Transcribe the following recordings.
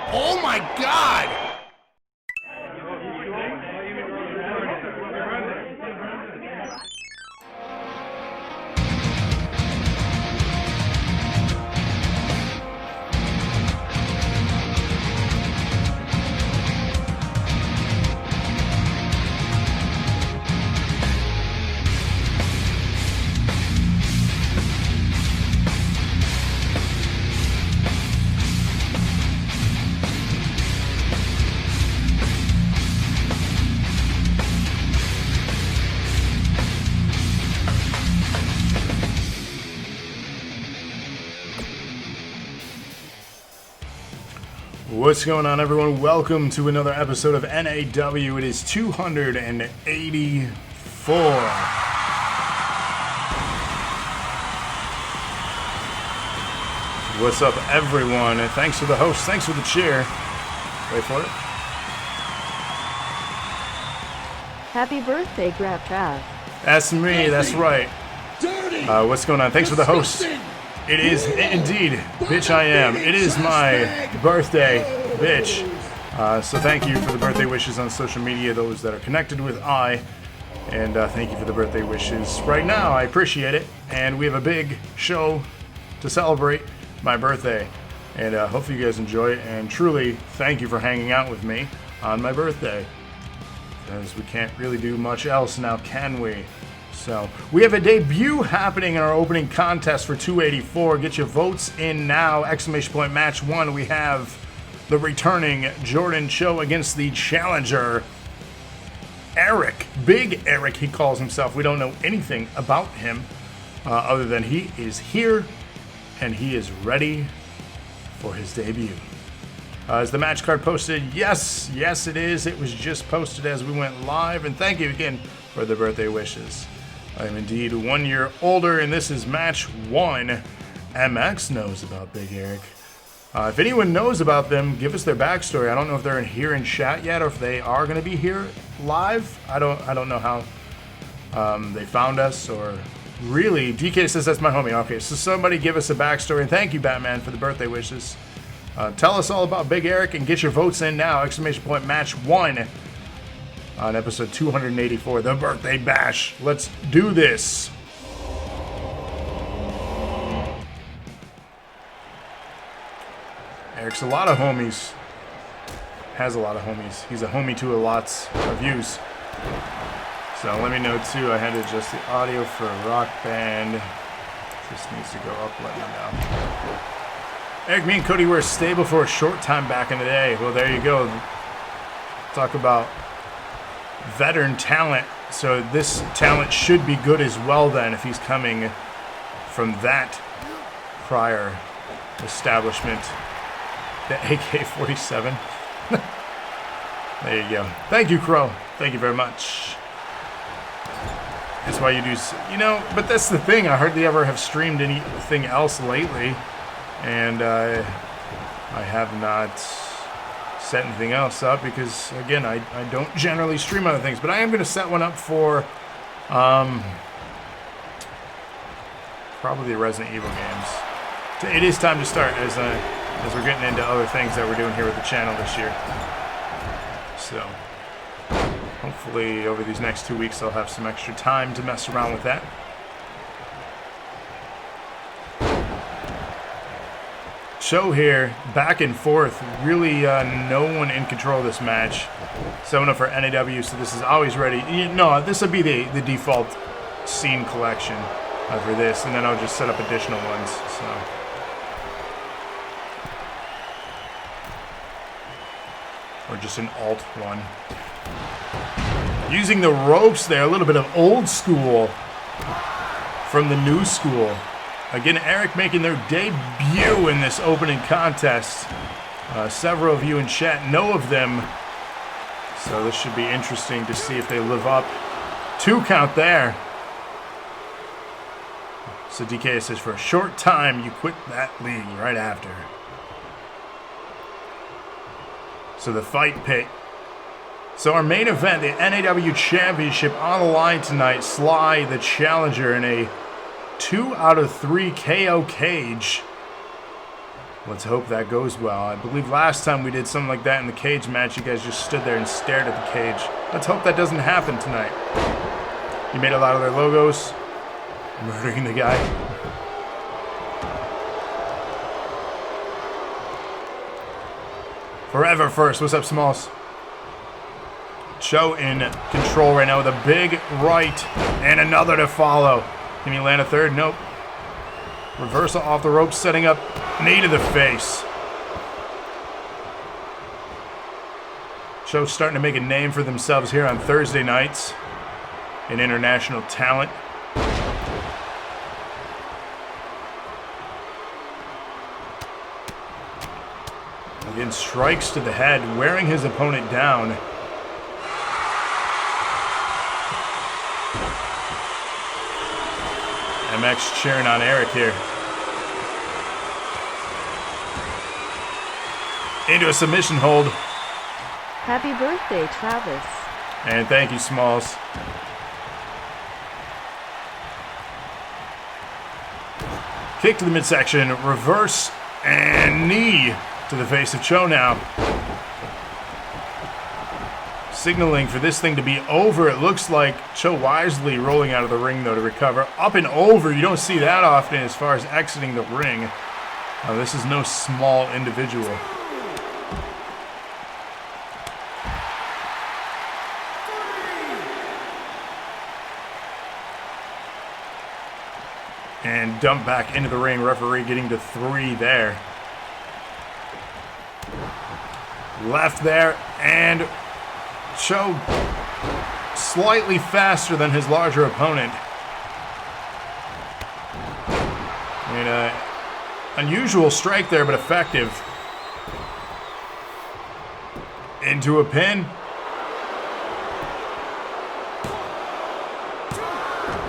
Oh my God! What's going on, everyone? Welcome to another episode of NAW. It is 284. What's up, everyone? And thanks for the host. Thanks for the cheer. Wait for it. Happy birthday, Grab Trav. That's me. That's right. What's going on? Thanks for the host. It is indeed, bitch I am. It is my birthday, bitch. So thank you for the birthday wishes on social media, those that are connected with I. And thank you for the birthday wishes right now. I appreciate it. And we have a big show to celebrate my birthday. And hopefully you guys enjoy it. And truly, thank you for hanging out with me on my birthday. Because we can't really do much else now, can we? So, we have a debut happening in our opening contest for 284. Get your votes in now. ! Match 1. We have the returning Jordan Cho against the challenger, Eric. Big Eric, he calls himself. We don't know anything about him other than he is here and he is ready for his debut. Is the match card posted? Yes, it is. It was just posted as we went live. And thank you again for the birthday wishes. I am indeed 1 year older, and this is match 1. MX knows about Big Eric. If anyone knows about them, give us their backstory. I don't know if they're here in chat yet, or if they are going to be here live. I don't know how they found us, or really. DK says that's my homie. Okay, so somebody give us a backstory, and thank you, Batman, for the birthday wishes. Tell us all about Big Eric and get your votes in now! ! Match 1. On episode 284, the birthday bash. Let's do this. Eric's a lot of homies. Has a lot of homies. He's a homie to a lots of views. So let me know too. I had to adjust the audio for a rock band. This needs to go up. Let me know. Eric, me and Cody were a stable for a short time back in the day. Well, there you go. Talk about veteran talent, so this talent should be good as well then if he's coming from that prior establishment. The AK-47. There you go. Thank you, Crow. Thank you very much. That's why you do, but that's the thing. I hardly ever have streamed anything else lately, and I have not set anything else up because, again, I don't generally stream other things, but I am going to set one up for probably the Resident Evil games. It is time to start as we're getting into other things that we're doing here with the channel this year. So hopefully over these next 2 weeks I'll have some extra time to mess around with that. Show here, back and forth, really no one in control of this match. 7-0 for NAW, so this is always ready. No, this will be the default scene collection for this, and then I'll just set up additional ones. So, or just an alt one. Using the ropes there, a little bit of old school from the new school. Again, Eric making their debut in this opening contest. Several of you in chat know of them. So this should be interesting to see if they live up. 2 count there. So DK says, for a short time, you quit that league right after. So the fight pit. So our main event, the NAW Championship, on the line tonight. Sly, the challenger, in a 2 out of 3 KO cage Let's hope that goes well. I believe last time we did something like that in the cage match, you guys just stood there and stared at the cage. Let's hope that doesn't happen tonight. You made a lot of their logos. Murdering the guy. Forever first. What's up, Smalls? Cho in control right now with a big right and another to follow. Can he land a third? Nope. Reversal off the ropes, setting up knee to the face. Cho's starting to make a name for themselves here on Thursday nights. An international talent. Again, strikes to the head, wearing his opponent down. MX cheering on Eric here. Into a submission hold. Happy birthday, Travis. And thank you, Smalls. Kick to the midsection, reverse, and knee to the face of Cho now. Signaling for this thing to be over. It looks like Cho wisely rolling out of the ring, though, to recover. Up and over. You don't see that often as far as exiting the ring. This is no small individual. And dump back into the ring. Referee getting to 3 there. Left there, and Cho slightly faster than his larger opponent. I mean, unusual strike there, but effective. Into a pin.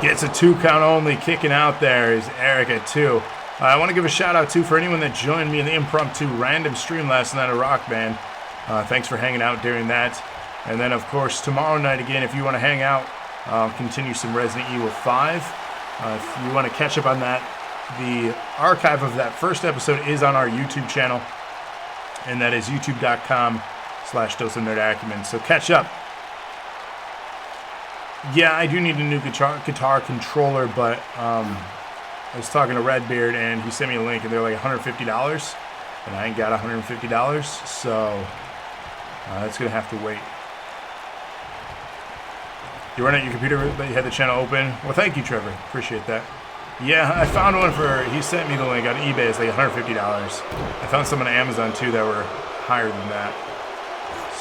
Gets a 2 count only. Kicking out there is Eric at 2. I want to give a shout out too for anyone that joined me in the impromptu random stream last night at Rock Band. Thanks for hanging out during that. And then, of course, tomorrow night again, if you want to hang out, continue some Resident Evil 5. If you want to catch up on that, the archive of that first episode is on our YouTube channel. And that is youtube.com/DoseOfNerdAcumen. So catch up. Yeah, I do need a new guitar controller, but I was talking to Redbeard, and he sent me a link, and they're like $150. And I ain't got $150, so that's going to have to wait. You run at your computer, but you had the channel open? Well, thank you, Trevor. Appreciate that. Yeah, I found one he sent me the link on eBay. It's like $150. I found some on Amazon, too, that were higher than that.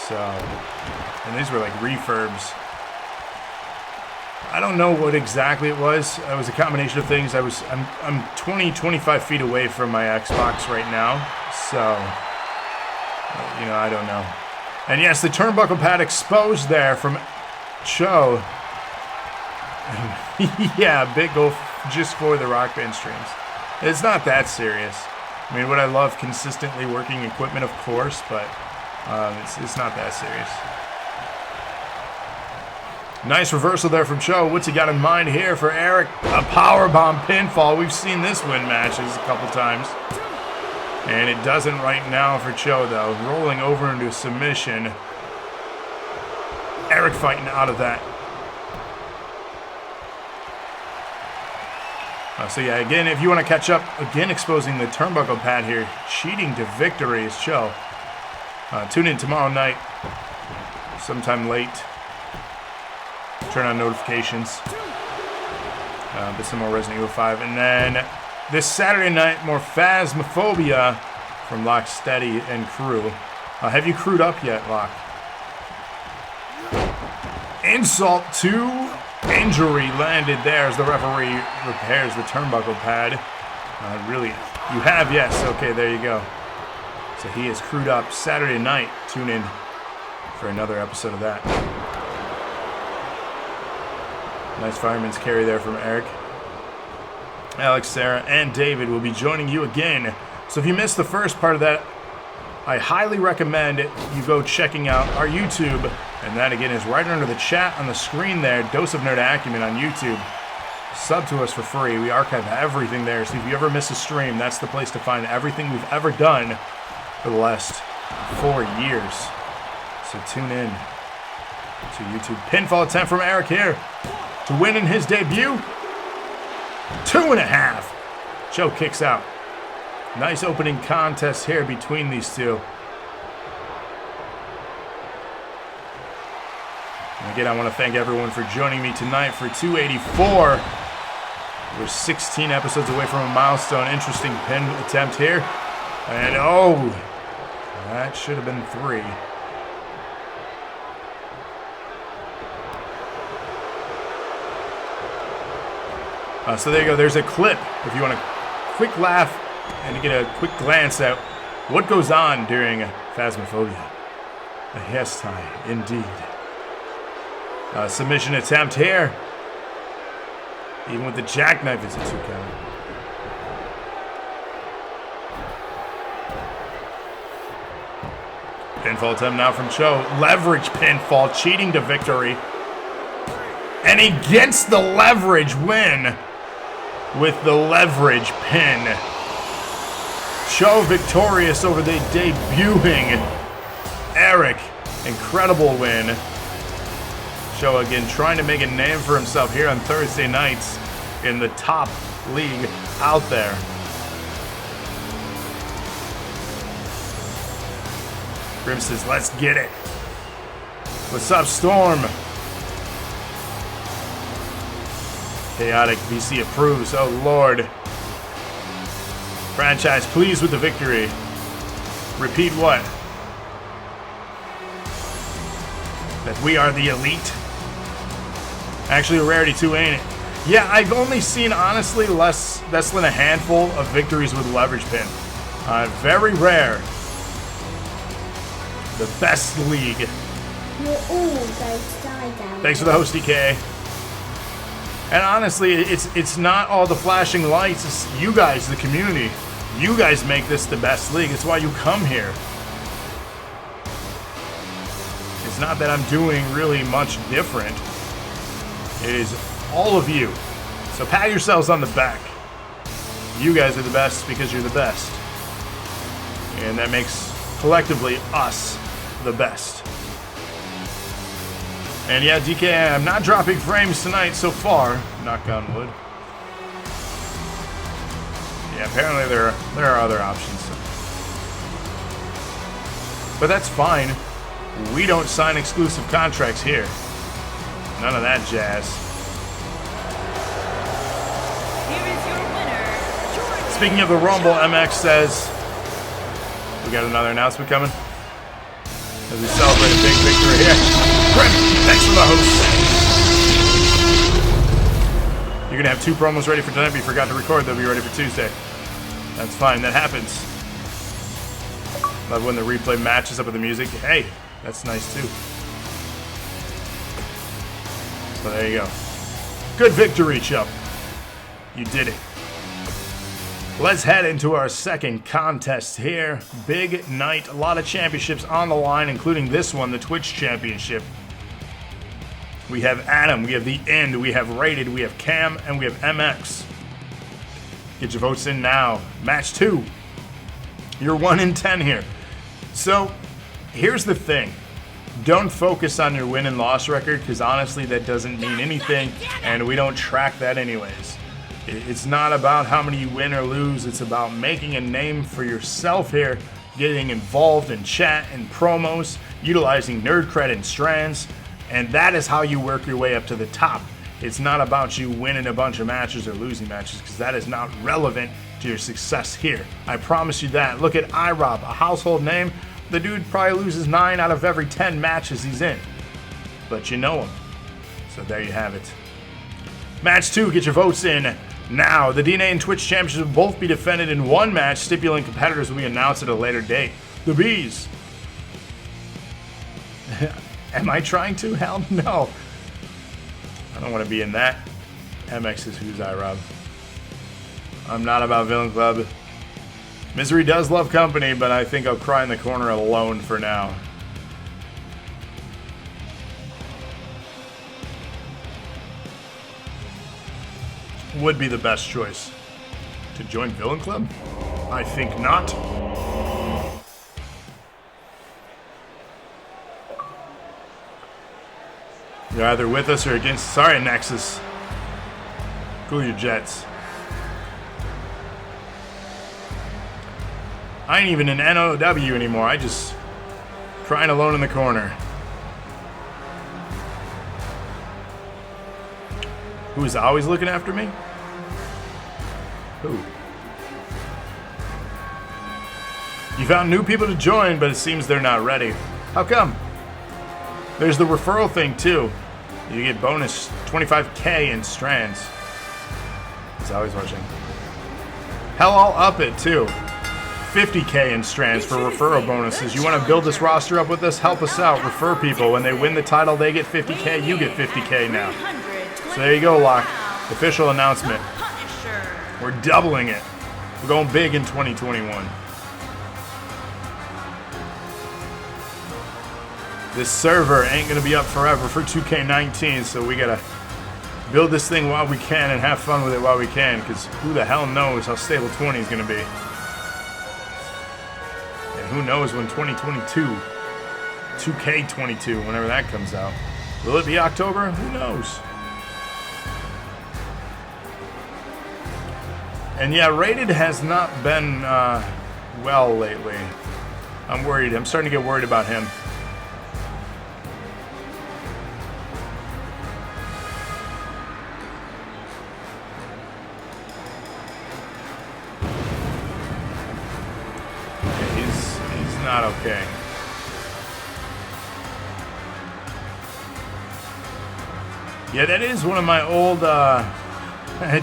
So, and these were like refurbs. I don't know what exactly it was. It was a combination of things. I'm 20, 25 feet away from my Xbox right now. So, I don't know. And yes, the turnbuckle pad exposed there from Cho. Yeah, big goal just for the Rock Band streams. It's not that serious. I mean, would I love consistently working equipment? Of course, but it's not that serious. Nice reversal there from Cho. What's he got in mind here for Eric? A powerbomb pinfall. We've seen this win matches a couple times. And it doesn't right now for Cho, though. Rolling over into a submission. Eric fighting out of that. So yeah, again, if you want to catch up, again exposing the turnbuckle pad here. Cheating to victory is Cho. Tune in tomorrow night. Sometime late. Turn on notifications. But some more Resident Evil 5. And then this Saturday night, more Phasmophobia from Lock Steady and crew. Have you crewed up yet, Lock? Insult to injury landed there as the referee repairs the turnbuckle pad. Really, you have, yes. Okay, there you go. So he is crewed up Saturday night. Tune in for another episode of that. Nice fireman's carry there from Eric. Alex, Sarah, and David will be joining you again. So if you missed the first part of that, I highly recommend you go checking out our YouTube. And that, again, is right under the chat on the screen there. Dose of Nerd Acumen on YouTube. Sub to us for free. We archive everything there. So if you ever miss a stream, that's the place to find everything we've ever done for the last 4 years. So tune in to YouTube. Pinfall attempt from Eric here to win in his debut. 2.5. Joe kicks out. Nice opening contest here between these two. And again, I want to thank everyone for joining me tonight for 284. We're 16 episodes away from a milestone. Interesting pin attempt here. And oh, that should have been 3. So there you go. There's a clip if you want a quick laugh and to get a quick glance at what goes on during Phasmophobia. Yes, Ty, indeed. Submission attempt here. Even with the jackknife, it's a 2 count. Pinfall attempt now from Cho. Leverage pinfall, cheating to victory. And he gets the leverage win with the leverage pin. Cho victorious over the debuting Eric. Incredible win. Cho again trying to make a name for himself here on Thursday nights in the top league out there. Grim says, let's get it. What's up, Storm? Chaotic VC approves. Oh, Lord. Franchise pleased with the victory. Repeat what? That we are the elite. Actually, a rarity too, ain't it? Yeah, I've only seen, honestly, less than a handful of victories with leverage pin. Very rare. The best league. You're all going to die down. Thanks for the host, DK. And honestly, it's not all the flashing lights. It's you guys, the community. You guys make this the best league. It's why you come here. It's not that I'm doing really much different. It is all of you. So pat yourselves on the back. You guys are the best because you're the best. And that makes collectively us the best. And yeah, DK, I'm not dropping frames tonight so far. Knock on wood. Yeah, apparently there are other options. But that's fine. We don't sign exclusive contracts here. None of that jazz. Here is your winner, Jordan. Speaking of the Rumble, MX says we got another announcement coming as we celebrate a big victory here. Grim, thanks for the host. You're gonna have 2 promos ready for tonight, but you forgot to record. They'll be ready for Tuesday. That's fine. That happens. Love when the replay matches up with the music. Hey, that's nice too. So there you go. Good victory, Chup. You did it. Let's head into our second contest here. Big night. A lot of championships on the line, including this one, the Twitch Championship. We have Adam, we have The End, we have Rated, we have Cam, and we have MX. Get your votes in now. Match 2. You're 1 in 10 here. So, here's the thing. Don't focus on your win and loss record, because honestly that doesn't mean anything, and we don't track that anyways. It's not about how many you win or lose, it's about making a name for yourself here, getting involved in chat and promos, utilizing nerd cred and strands, and that is how you work your way up to the top. It's not about you winning a bunch of matches or losing matches, because that is not relevant to your success here. I promise you that. Look at iRob, a household name. The dude probably loses 9 out of every 10 matches he's in. But you know him. So there you have it. Match 2, get your votes in now. The DNA and Twitch championships will both be defended in one match. Stipulating competitors will be announced at a later date. The Bees. Am I trying to? Hell no. I don't want to be in that. MX is who's iRob. I'm not about Villain Club. Misery does love company, but I think I'll cry in the corner alone for now. would be the best choice. To join Villain Club? I think not. You're either with us or against. Sorry, Nexus. Cool your jets. I ain't even in NAW anymore. I just crying alone in the corner. Who is always looking after me? Who? You found new people to join, but it seems they're not ready. How come? There's the referral thing too. You get bonus 25k in strands. He's always watching. Hell, I'll up it too. 50k in strands for referral bonuses. You want to build this roster up with us? Help us out. Refer people. When they win the title, they get 50k. You get 50k now. So there you go, Locke. Official announcement. We're doubling it. We're going big in 2021. This server ain't going to be up forever for 2K19, so we got to build this thing while we can and have fun with it while we can, because who the hell knows how stable 20 is going to be. And who knows when 2022, 2K22, whenever that comes out. Will it be October? Who knows? And yeah, Rated has not been well lately. I'm worried. I'm starting to get worried about him. Not okay. Yeah, that is one of my old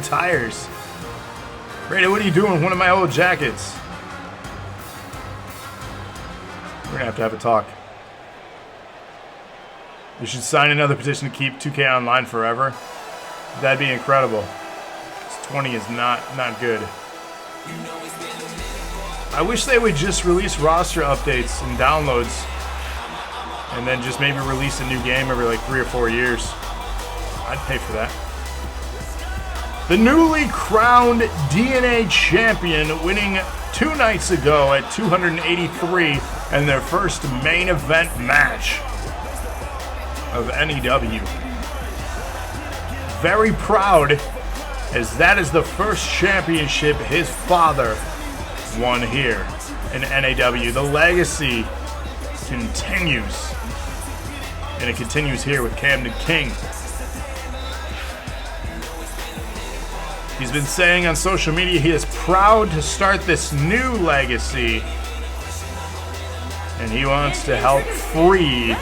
tires. Rated, what are you doing with one of my old jackets? We're gonna have a talk. We should sign another petition to keep 2K online forever. That'd be incredible. 20 is not good. I wish they would just release roster updates and downloads and then just maybe release a new game every like 3 or 4 years. I'd pay for that. The newly crowned DNA champion winning 2 nights ago at 283 and their first main event match of NAW. Very proud, as that is the first championship his father won here in NAW. The legacy continues, and it continues here with Camden King. He's been saying on social media he is proud to start this new legacy, and he wants to help free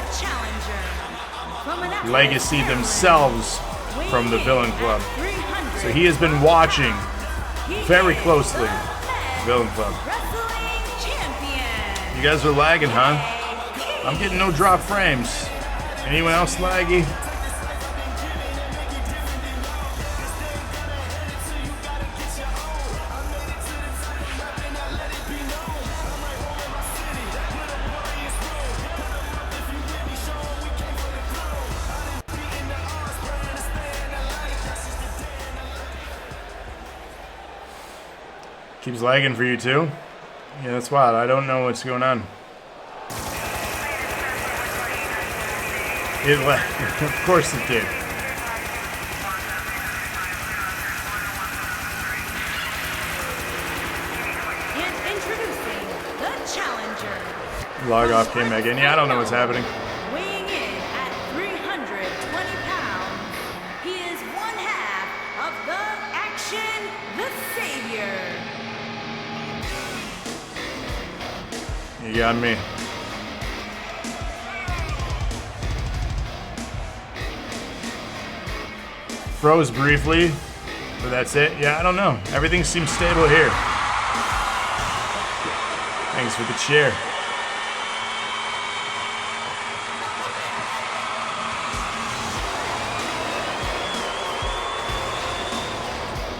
Legacy themselves from the Villain Club. So he has been watching very closely Villain Club. You guys are lagging, huh? I'm getting no drop frames. Anyone else laggy? Keeps lagging for you too? Yeah, that's wild. I don't know what's going on. It lagged. Of course it did. And introducing the challenger. Log off game again. Yeah, I don't know what's happening. Weighing in at 320 pounds, he is one half of the Action, the Savior. You got me. Froze briefly, but that's it. Yeah, I don't know. Everything seems stable here. Thanks for the cheer.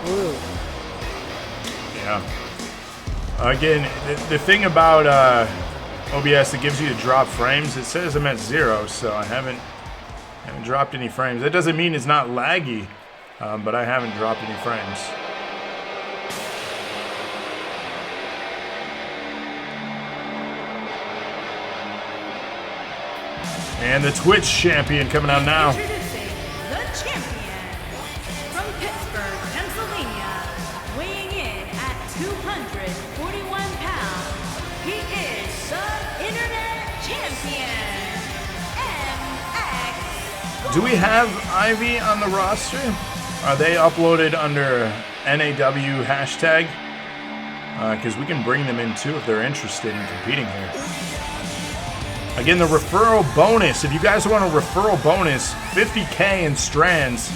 Ooh. Yeah. Again, the thing about OBS that gives you to drop frames, it says I'm at 0, so I haven't dropped any frames. That doesn't mean it's not laggy. but I haven't dropped any frames. And the Twitch champion coming out now. Introducing the champion from Pittsburgh, Pennsylvania, weighing in at 241 pounds. He is the Internet Champion, MX. Do we have Ivy on the roster? Are they uploaded under NAW hashtag? Because we can bring them in too if they're interested in competing here. Again, the referral bonus. If you guys want a referral bonus, 50K in strands.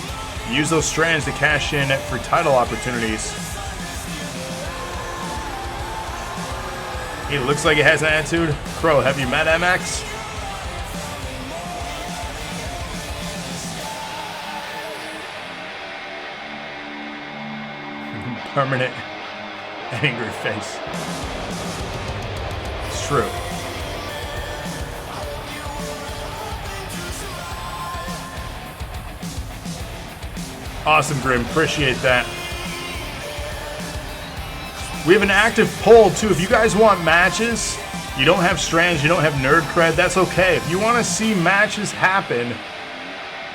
Use those strands to cash in for title opportunities. He looks like he has an attitude. Crow, have you met MX? Permanent angry face. It's true. Awesome, Grim. Appreciate that. We have an active poll, too. If you guys want matches, you don't have strands, you don't have nerd cred, that's okay. If you want to see matches happen,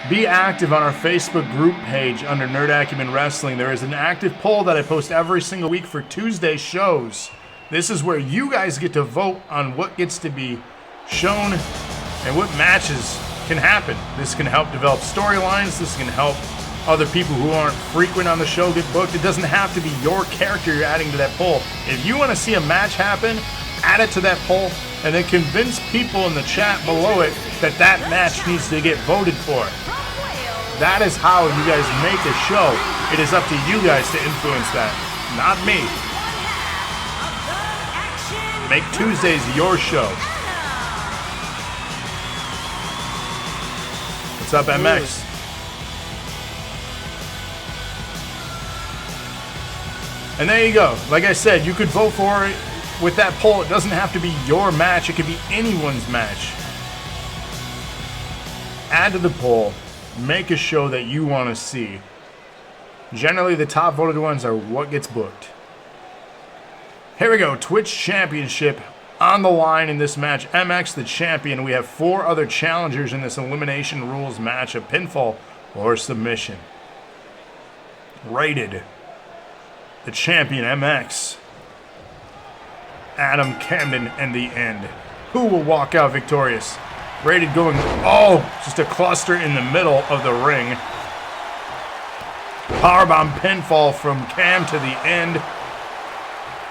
be active on our Facebook group page under Nerd Acumen Wrestling. There is an active poll that I post every single week for Tuesday shows. This is where you guys get to vote on what gets to be shown and what matches can happen. This can help develop storylines. This can help other people who aren't frequent on the show get booked. It doesn't have to be your character you're adding to that poll. If you want to see a match happen, add it to that poll and then convince people in the chat below it that that match needs to get voted for. That is how you guys make a show. It is up to you guys to influence that, not me. Make Tuesdays your show. What's up, MX? And there you go. Like I said, you could vote for it with that poll. It doesn't have to be your match. It could be anyone's match. Add to the poll. Make a show that you want to see. Generally, the top voted ones are what gets booked. Here we go. Twitch Championship on the line in this match. MX the champion. We have 4 other challengers in this elimination rules match of pinfall or submission. Rated. The champion, MX. Adam Camden and the end. Who will walk out victorious? Rated going, just a cluster in the middle of the ring. Powerbomb pinfall from Cam to the end.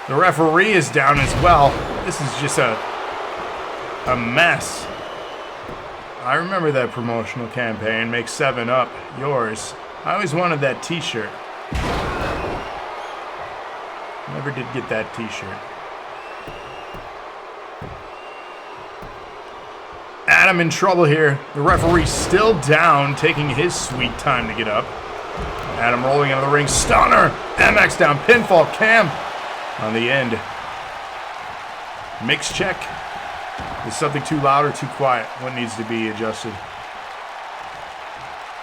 The referee is down as well. This is just a mess. I remember that promotional campaign, Make 7 Up yours. I always wanted that t-shirt. Never did get that t-shirt. Adam in trouble here. The referee still down, taking his sweet time to get up. Adam rolling out of the ring. Stunner! MX down. Pinfall. Cam on the end. Mix check. Is something too loud or too quiet? What needs to be adjusted?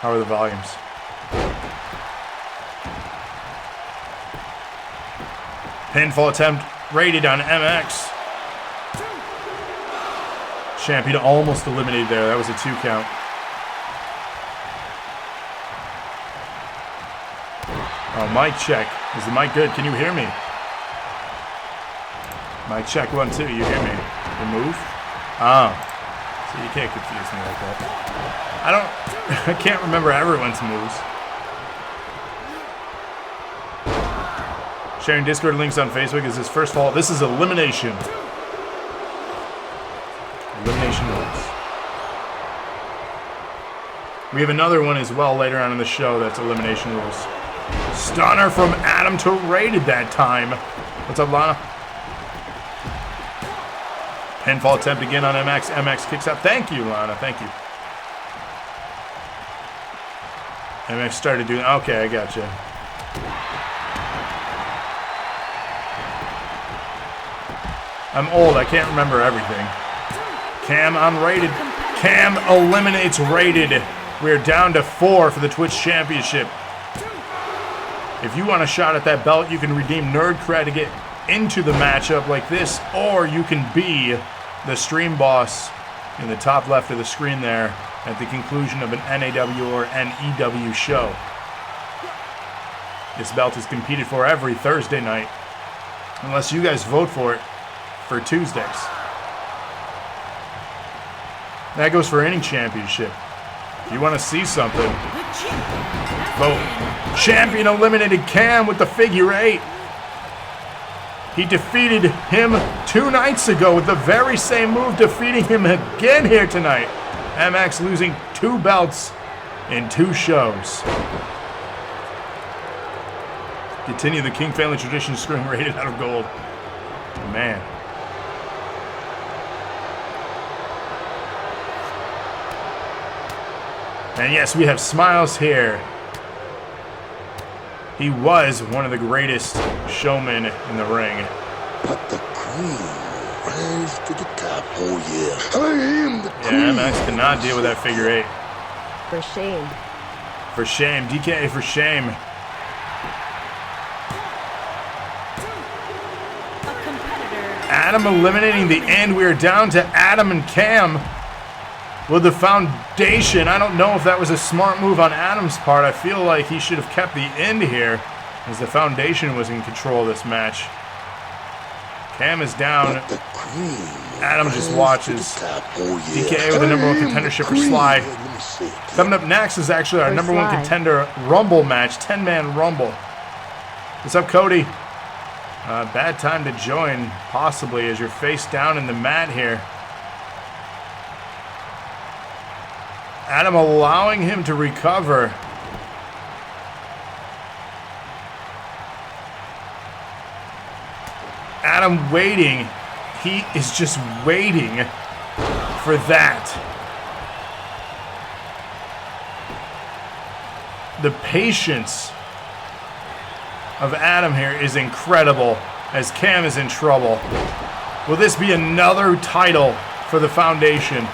How are the volumes? Pinfall attempt rated on MX. Champion almost eliminated there. That was a 2 count. Oh, mic check. Is the mic good? Can you hear me? Mic check 1, 2. You hear me? The move? Oh. So you can't confuse me like that. I can't remember everyone's moves. Sharing Discord links on Facebook is his first fall. This is elimination. Elimination rules. We have another one as well later on in the show that's elimination rules. Stunner from Adam to Rated that time. What's up, Lana? Pinfall attempt again on MX. MX kicks out. Thank you, Lana. Thank you. MX started doing... Okay, I gotcha. I'm old. I can't remember everything. Cam on Rated. Cam eliminates Rated. We're down to 4 for the Twitch Championship. If you want a shot at that belt, you can redeem nerd cred to get into the matchup like this, or you can be the stream boss in the top left of the screen there at the conclusion of an NAW or NEW show. This belt is competed for every Thursday night, unless you guys vote for it for Tuesdays. That goes for any championship. If you want to see something, vote. Champion eliminated Cam with the figure 8. He defeated him 2 nights ago with the very same move, defeating him again here tonight. MX losing 2 belts in 2 shows. Continue the King family tradition, screwing rated out of gold. Man. And yes, we have Smiles here. He was one of the greatest showmen in the ring. But the cream rise to the top. Oh yeah, I am the cream. Yeah, MX could not deal with that figure 8. For shame. For shame. DK for shame. Adam eliminating the end. We are down to Adam and Cam with the foundation. I don't know if that was a smart move on Adam's part. I feel like he should have kept the end here, as the foundation was in control of this match. Cam is down. Adam just watches. DK with the number 1 contendership for Sly. Coming up next is actually our number 1 contender Rumble match, 10-man Rumble. What's up, Cody? Bad time to join, possibly, as you're face down in the mat here. Adam allowing him to recover. Adam waiting. He is just waiting for that. The patience of Adam here is incredible, as Cam is in trouble. Will this be another title for the foundation?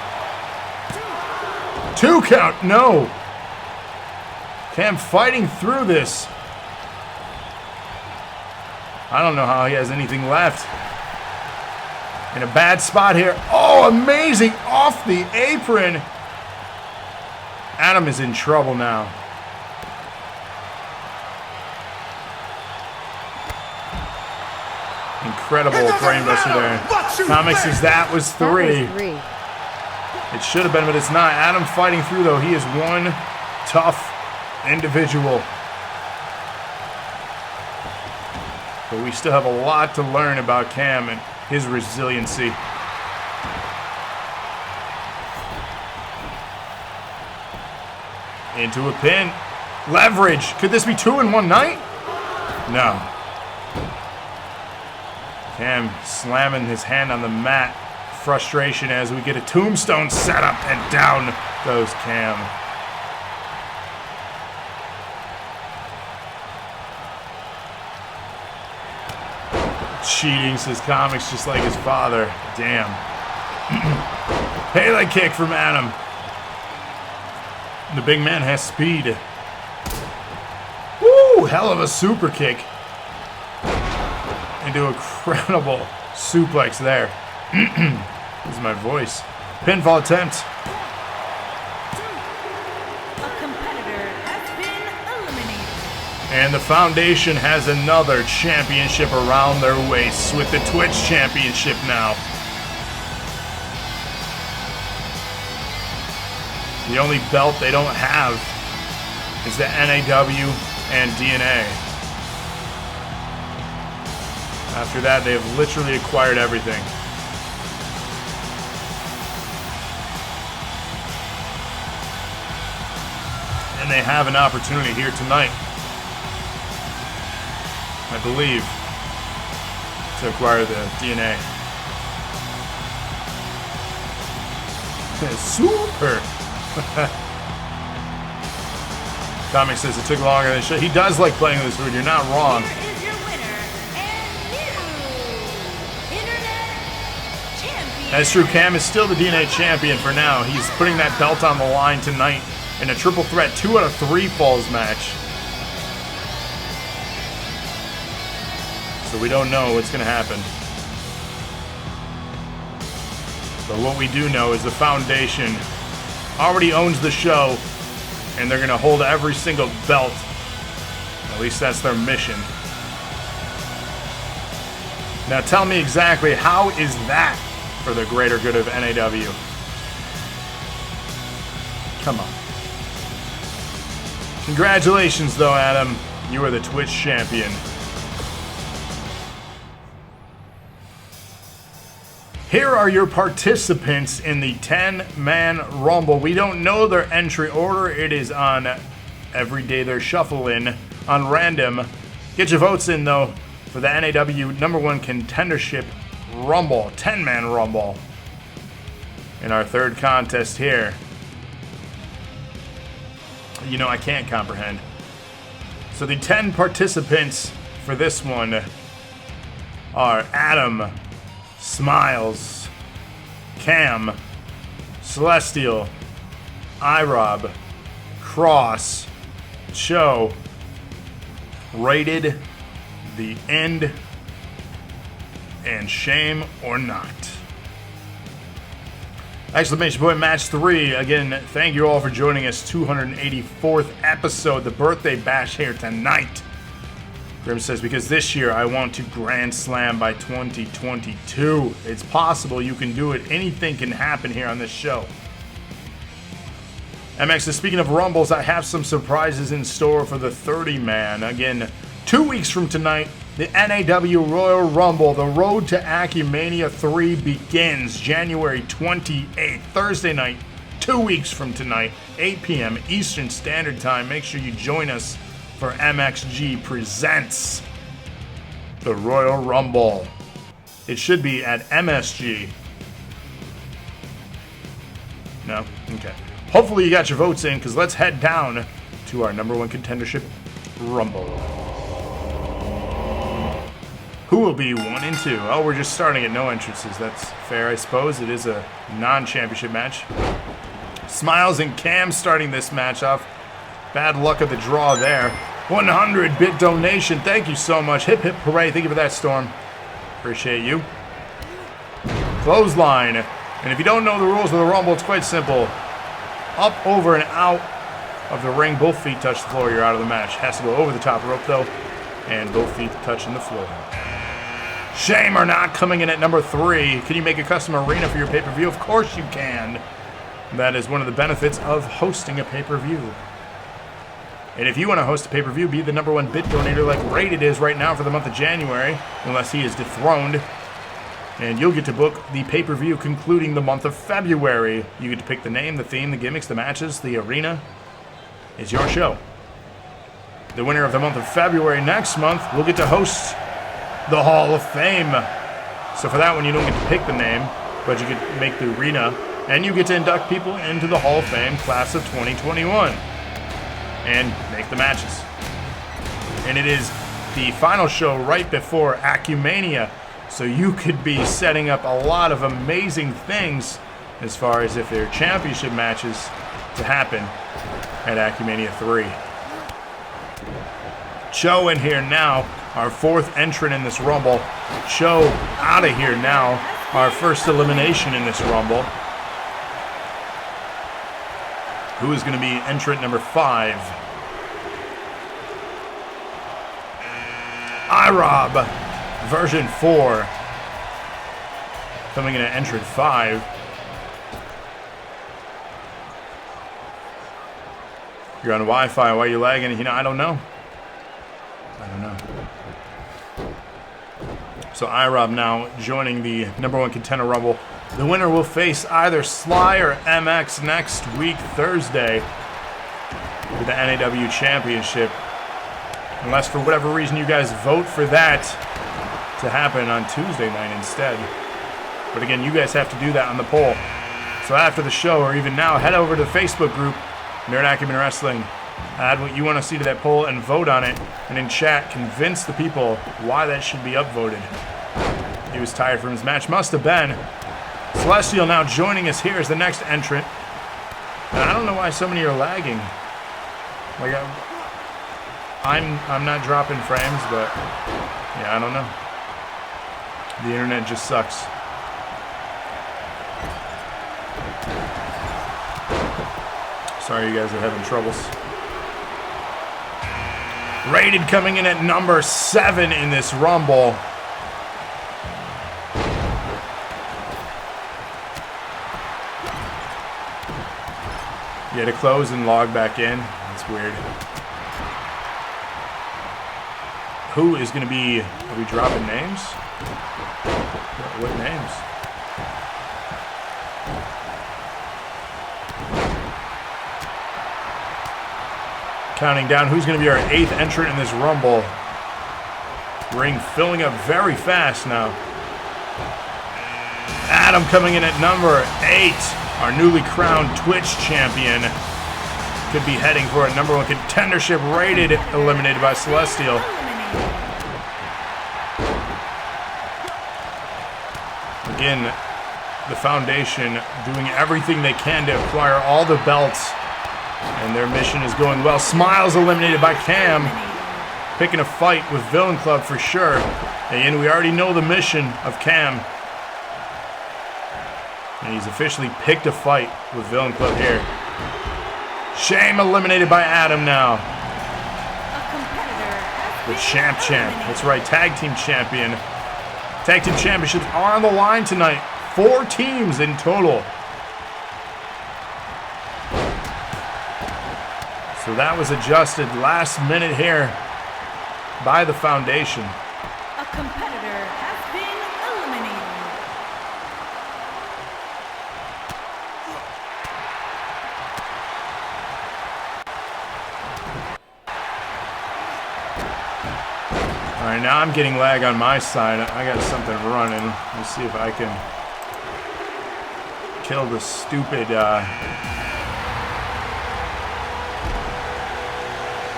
2 count, no. Cam fighting through this. I don't know how he has anything left. In a bad spot here. Oh, amazing, off the apron. Adam is in trouble now. Incredible brainbuster there. Comics says that was 3. It should have been, but it's not. Adam fighting through, though. He is one tough individual. But we still have a lot to learn about Cam and his resiliency. Into a pin. Leverage. Could this be 2 in one night? No. Cam slamming his hand on the mat. Frustration as we get a tombstone set up, and down goes Cam. Cheating, says Comics, just like his father. Damn. Pele kick from Adam. The big man has speed. Woo! Hell of a super kick. Into a incredible suplex there. This is my voice. Pinfall attempt. A competitor has been eliminated. And the foundation has another championship around their waists with the Twitch championship now. The only belt they don't have is the NAW and DNA. After that, they have literally acquired everything. And they have an opportunity here tonight, I believe, to acquire the DNA. Super! Comic says it took longer than it should. He does like playing with this food, you're not wrong. Here is your winner and new Internet Champion. That's true, Cam is still the DNA champion for now. He's putting that belt on the line tonight in a triple threat 2 out of 3 falls match. So we don't know what's going to happen. But what we do know is the Foundation already owns the show, and they're going to hold every single belt. At least that's their mission. Now tell me exactly, how is that for the greater good of NAW? Come on. Congratulations, though, Adam. You are the Twitch champion. Here are your participants in the 10-man Rumble. We don't know their entry order. It is on every day they're shuffling on random. Get your votes in, though, for the NAW #1 contendership Rumble, 10-man Rumble. In our third contest here. You know, I can't comprehend. So the 10 participants for this one are Adam, Smiles, Cam, Celestial, iRob, Cross, Cho, Rated, The End, and Shame or Not. Exclamation point match 3. Again, thank you all for joining us. 284th episode, the birthday bash here tonight. Grim says, because this year I want to Grand Slam by 2022. It's possible, you can do it. Anything can happen here on this show. MX says, speaking of Rumbles, I have some surprises in store for the 30-man. Again, 2 weeks from tonight, the NAW Royal Rumble, the road to Acumania 3 begins January 28th, Thursday night, 2 weeks from tonight, 8 p.m. Eastern Standard Time. Make sure you join us for MXG Presents the Royal Rumble. It should be at MSG. No? Okay. Hopefully you got your votes in, because let's head down to our #1 contendership Rumble. Who will be 1 and 2? Oh, we're just starting at no entrances. That's fair, I suppose. It is a non-championship match. Smiles and Cam starting this match off. Bad luck of the draw there. 100-bit donation. Thank you so much. Hip, hip, hooray. Thank you for that, Storm. Appreciate you. Clothesline. And if you don't know the rules of the Rumble, it's quite simple. Up, over, and out of the ring. Both feet touch the floor. You're out of the match. Has to go over the top rope, though. And both feet touching the floor. Shame or Not coming in at number 3. Can you make a custom arena for your pay-per-view? Of course you can. That is one of the benefits of hosting a pay-per-view. And if you want to host a pay-per-view, be the #1 bit donator like Rated is right now for the month of January, unless he is dethroned. And you'll get to book the pay-per-view concluding the month of February. You get to pick the name, the theme, the gimmicks, the matches, the arena. It's your show. The winner of the month of February next month will get to host the Hall of Fame. So for that one, you don't get to pick the name, but you get to make the arena, and you get to induct people into the Hall of Fame class of 2021 and make the matches. And it is the final show right before Acumania, so you could be setting up a lot of amazing things as far as if there are championship matches to happen at Acumania 3. Cho in here now, our 4th entrant in this Rumble. Cho out of here now, our first elimination in this Rumble. Who is going to be entrant number 5? iRob, version 4. Coming in at entrant 5. You're on Wi-Fi, why are you lagging? You know, I don't know. So iRob now joining the #1 contender Rumble. The winner will face either Sly or MX next week, Thursday, for the NAW Championship. Unless for whatever reason you guys vote for that to happen on Tuesday night instead. But again, you guys have to do that on the poll. So after the show, or even now, head over to the Facebook group, Nerd Acumen Wrestling. Add what you want to see to that poll and vote on it. And in chat, convince the people why that should be upvoted. He was tired from his match. Must have been. Celestial now joining us here as the next entrant. And I don't know why so many are lagging. Like, I'm not dropping frames, but yeah, I don't know. The internet just sucks. Sorry you guys are having troubles. Rated coming in at number 7 in this Rumble. You had to close and log back in. That's weird. Who is going to be... Are we dropping names? What names? Counting down. Who's going to be our 8th entrant in this Rumble? Ring filling up very fast now. Adam coming in at number 8. Our newly crowned Twitch champion. Could be heading for a number 1 contendership. Rated eliminated by Celestial. Again, the Foundation doing everything they can to acquire all the belts. And their mission is going well. Smiles eliminated by Cam. Picking a fight with Villain Club for sure. And we already know the mission of Cam. And he's officially picked a fight with Villain Club here. Shame eliminated by Adam now. The champ. That's right, tag team champion. Tag team championships are on the line tonight. 4 teams in total. So that was adjusted last minute here by the Foundation. A competitor has been eliminated. All right, now I'm getting lag on my side. I got something running. Let's see if I can kill the stupid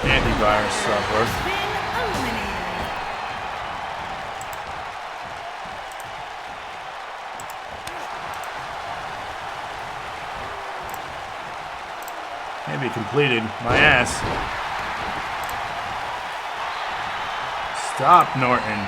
antivirus software. Maybe completed. My ass. Stop, Norton.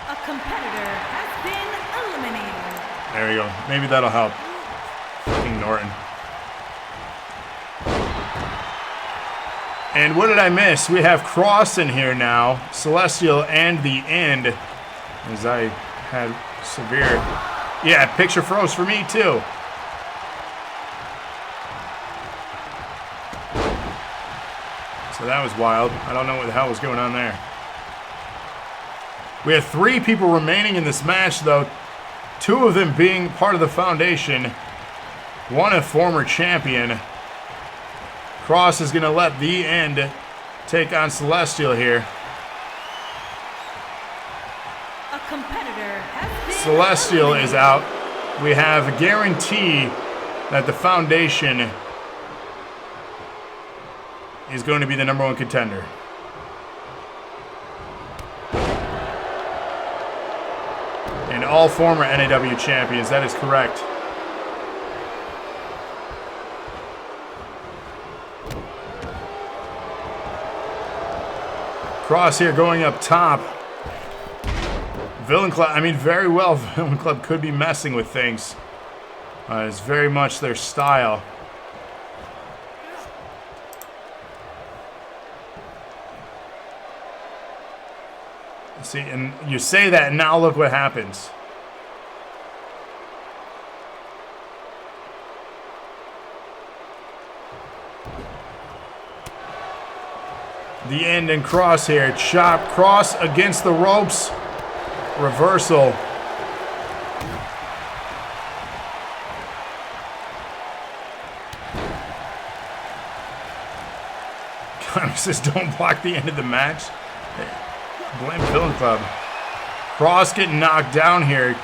A competitor has been eliminated. There we go. Maybe that'll help. Fucking Norton. And what did I miss? We have Cross in here now. Celestial and the End. As I had severe... Yeah, picture froze for me too. So that was wild. I don't know what the hell was going on there. We have 3 people remaining in this match though. 2 of them being part of the Foundation. 1 a former champion. Cross is going to let the End take on Celestial here. A competitor has been Celestial is out. We have a guarantee that the Foundation is going to be the number 1 contender. And all former NAW champions, that is correct. Cross here going up top. Villain Club, I mean, very well, Villain Club could be messing with things. It's very much their style. See, and you say that, and now look what happens. The End and Cross here. Chop. Cross against the ropes. Reversal. Connor says don't block the end of the match. Blame Villain Club. Cross getting knocked down here.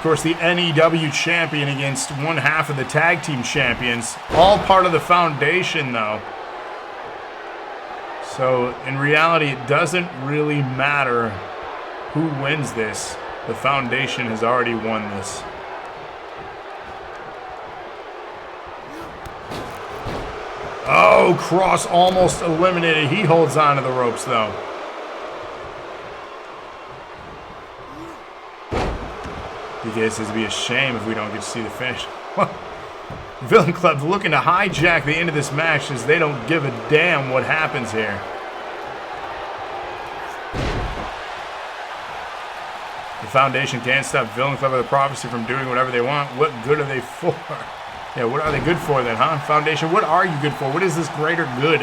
course, the NEW champion against one half of the tag team champions. All part of the foundation, though. So, in reality, it doesn't really matter who wins this. The foundation has already won this. Oh, Cross almost eliminated. He holds on to the ropes, though. Because it'd be a shame if we don't get to see the finish. Villain Club looking to hijack the end of this match as they don't give a damn what happens here. The Foundation can't stop Villain Club or the Prophecy from doing whatever they want. What good are they for? Yeah, what are they good for then, huh? Foundation, what are you good for? What is this greater good?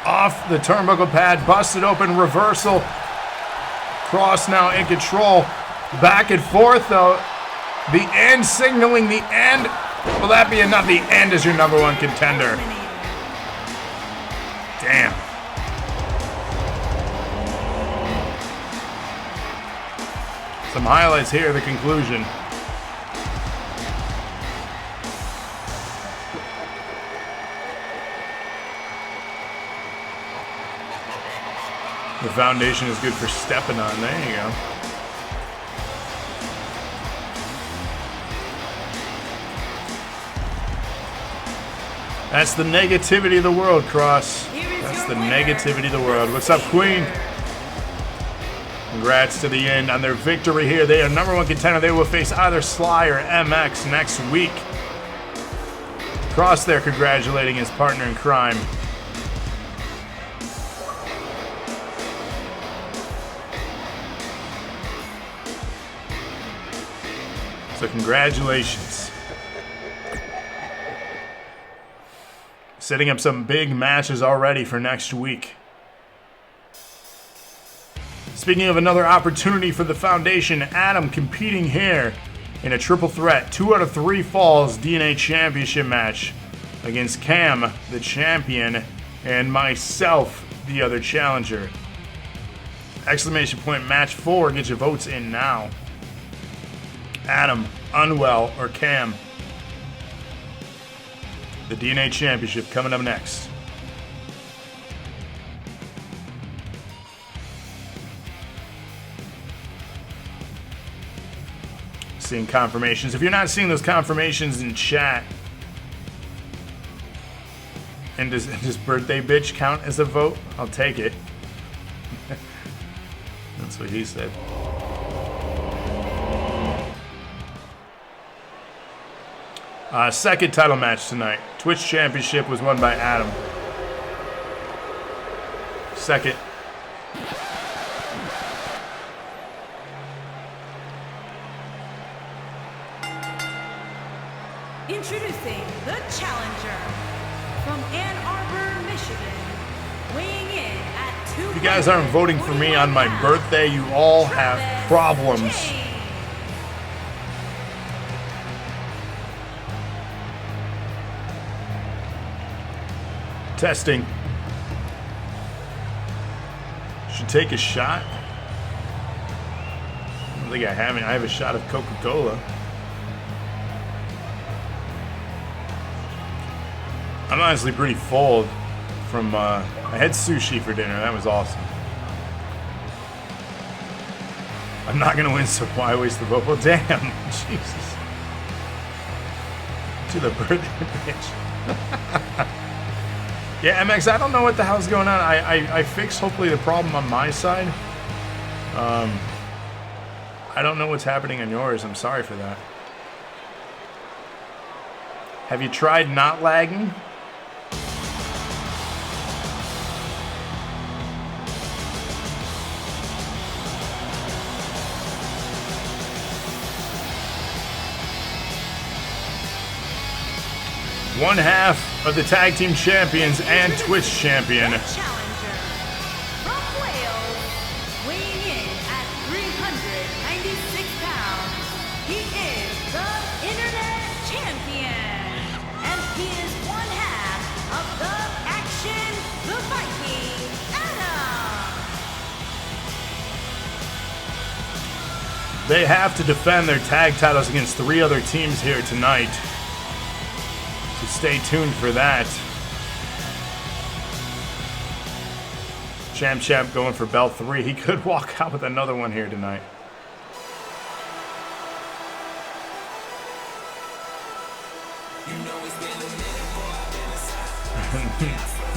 Off the turnbuckle pad, busted open, reversal. Cross now in control. Back and forth, though. The end, signaling the end. Will that be enough? The end is your number one contender. Damn. Some highlights here, the conclusion. The Foundation is good for stepping on. There you go. That's the negativity of the world, Cross. That's the negativity of the world. What's up, Queen? Congrats to the end on their victory here. They are number one contender. They will face either Sly or MX next week. Cross there congratulating his partner in crime. So congratulations. Setting up some big matches already for next week. Speaking of another opportunity for the Foundation, Adam competing here in a triple threat, 2 out of 3 falls DNA Championship match against Cam, the champion, and myself, the other challenger. Exclamation point match 4. Get your votes in now. Adam, Unwell, or Cam. The DNA Championship coming up next. Seeing confirmations. If you're not seeing those confirmations in chat, and does birthday bitch count as a vote? I'll take it. That's what he said. Second title match tonight. Twitch Championship was won by Adam. Second. Introducing the challenger from Ann Arbor, Michigan, weighing in at 2. If you guys aren't voting for me on my birthday, you all have problems. Testing. Should take a shot. I don't think I have any. I have a shot of Coca-Cola. I'm honestly pretty full from, I had sushi for dinner. That was awesome. I'm not going to win, so why waste the vote? Well, damn. Jesus. To the birthday bitch. Yeah, MX, I don't know what the hell's going on. I fixed, hopefully, the problem on my side. I don't know what's happening on yours. I'm sorry for that. Have you tried not lagging? One half of the tag team champions and Twitch champion. Challenger from Wales, weighing in at 396 pounds. He is the Internet Champion, and he is one half of the Action, the Viking, Adam. They have to defend their tag titles against 3 other teams here tonight. So stay tuned for that. Champ going for belt 3. He could walk out with another one here tonight.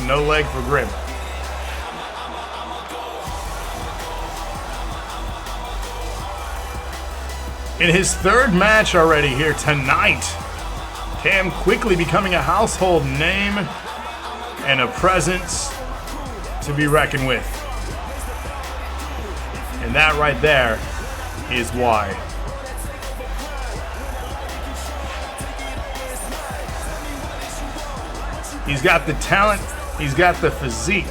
No leg for Grim. In his 3rd match already here tonight, Cam quickly becoming a household name and a presence to be reckoned with. And that right there is why. He's got the talent, he's got the physique.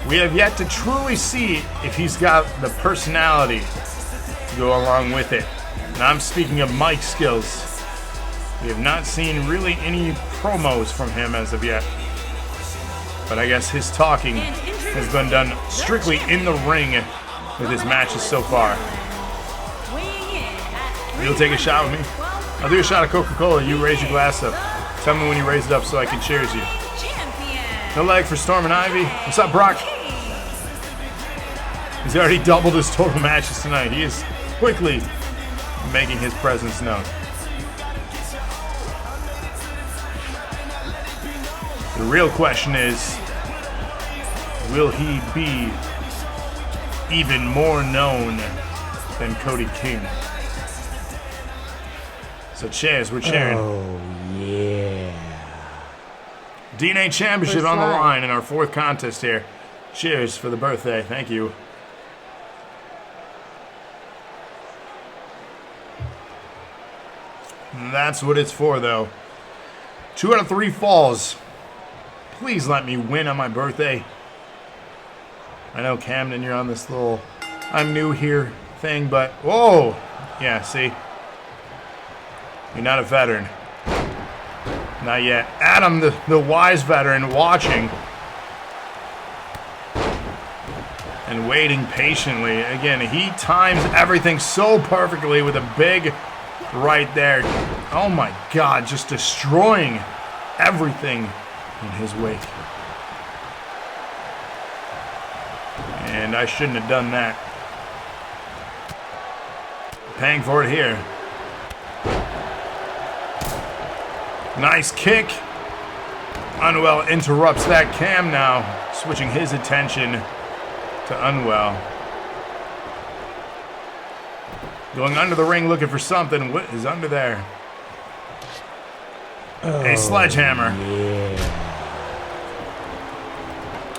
We have yet to truly see if he's got the personality to go along with it. And I'm speaking of mic skills. We have not seen really any promos from him as of yet. But I guess his talking has been done strictly in the ring with his matches so far. You'll take a shot with me? I'll do a shot of Coca-Cola. You raise your glass up. Tell me when you raise it up so I can cheers you. No leg for Storm and Ivy. What's up, Brock? He's already doubled his total matches tonight. He is quickly making his presence known. The real question is, will he be even more known than Cody King? So cheers, we're cheering. Oh, yeah. DNA Championship First on the line. line in our 4th contest here. Cheers for the birthday. Thank you. And that's what it's for, though. 2 out of 3 falls. Please let me win on my birthday. I know, Camden, you're on this little I'm new here thing, but whoa! Yeah, see? You're not a veteran. Not yet. Adam, the wise veteran, watching and waiting patiently. Again, he times everything so perfectly with a big right there. Oh my God, just destroying everything in his wake. And I shouldn't have done that. Paying for it here. Nice kick. Unwell interrupts that. Cam now switching his attention to Unwell. Going under the ring looking for something. What is under there? A sledgehammer.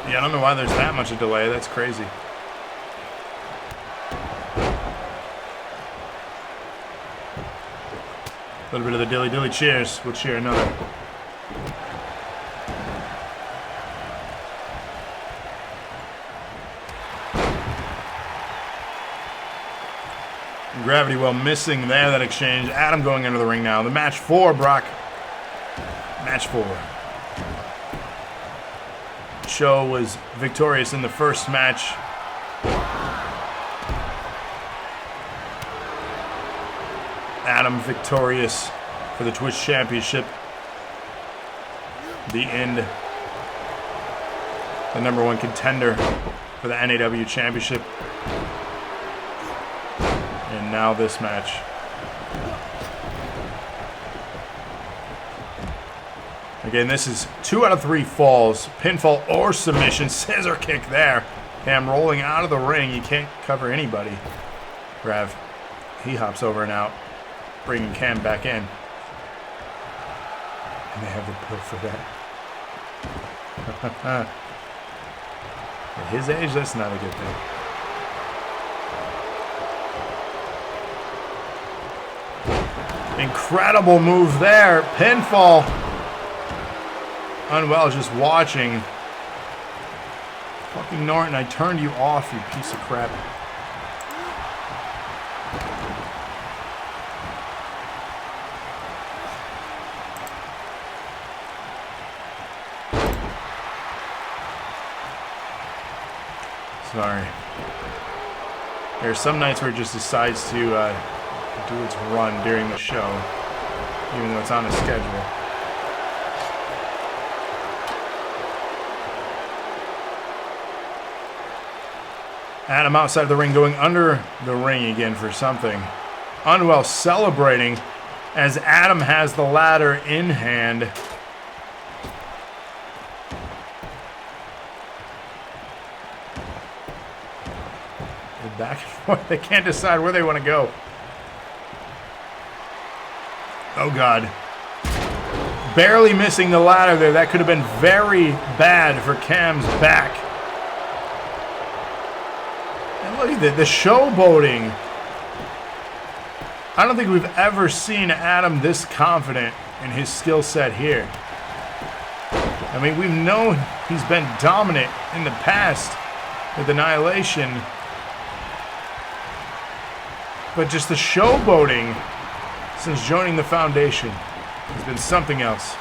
Yeah, I don't know why there's that much of delay. That's crazy. A little bit of the dilly-dilly cheers. We'll cheer another. Gravity well missing there, that exchange. Adam going into the ring now. The match 4, Brock. Match 4. Show was victorious in the first match. Adam victorious for the Twitch Championship. The end. The #1 contender for the NAW Championship. And now this match. Again, this is 2 out of 3 falls. Pinfall or submission. Scissor kick there. Cam rolling out of the ring. You can't cover anybody. Grav. He hops over and out, bringing Cam back in. And they have the pill for that. At his age, that's not a good thing. Incredible move there. Pinfall. Unwell just watching. Fucking Norton, I turned you off, you piece of crap. Sorry. There's some nights where it just decides to do its run during the show, even though it's on a schedule. Adam outside the ring, going under the ring again for something. Unwell celebrating as Adam has the ladder in hand. They're back and forth. They can't decide where they want to go. Oh, God. Barely missing the ladder there. That could have been very bad for Cam's back. And look at the showboating. I don't think we've ever seen Adam this confident in his skill set here. I mean, we've known he's been dominant in the past with Annihilation. But just the showboating since joining the Foundation has been something else.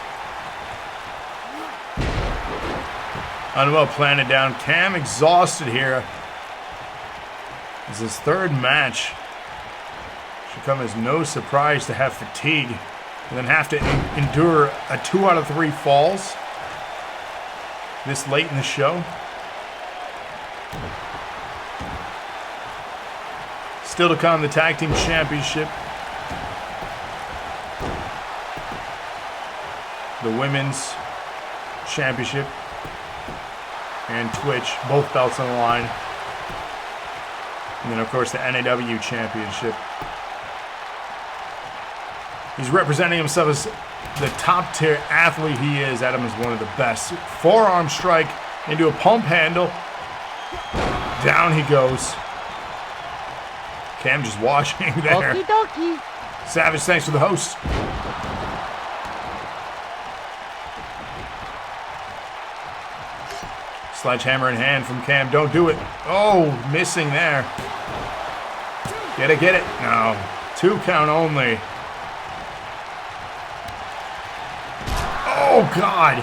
Unwell planted down. Cam exhausted here. This is his third match. Should come as no surprise to have fatigue and then have to endure a 2 out of 3 falls this late in the show. Still to come, the Tag Team Championship. The Women's Championship. And Twitch, both belts on the line. And then, of course, the NAW Championship. He's representing himself as the top-tier athlete he is. Adam is one of the best. Forearm strike into a pump handle. Down he goes. Cam just watching there. Okie dokie. Savage, thanks for the host. Sledgehammer in hand from Cam. Don't do it. Oh, missing there. Get it, get it. No. 2 count only. Oh, God.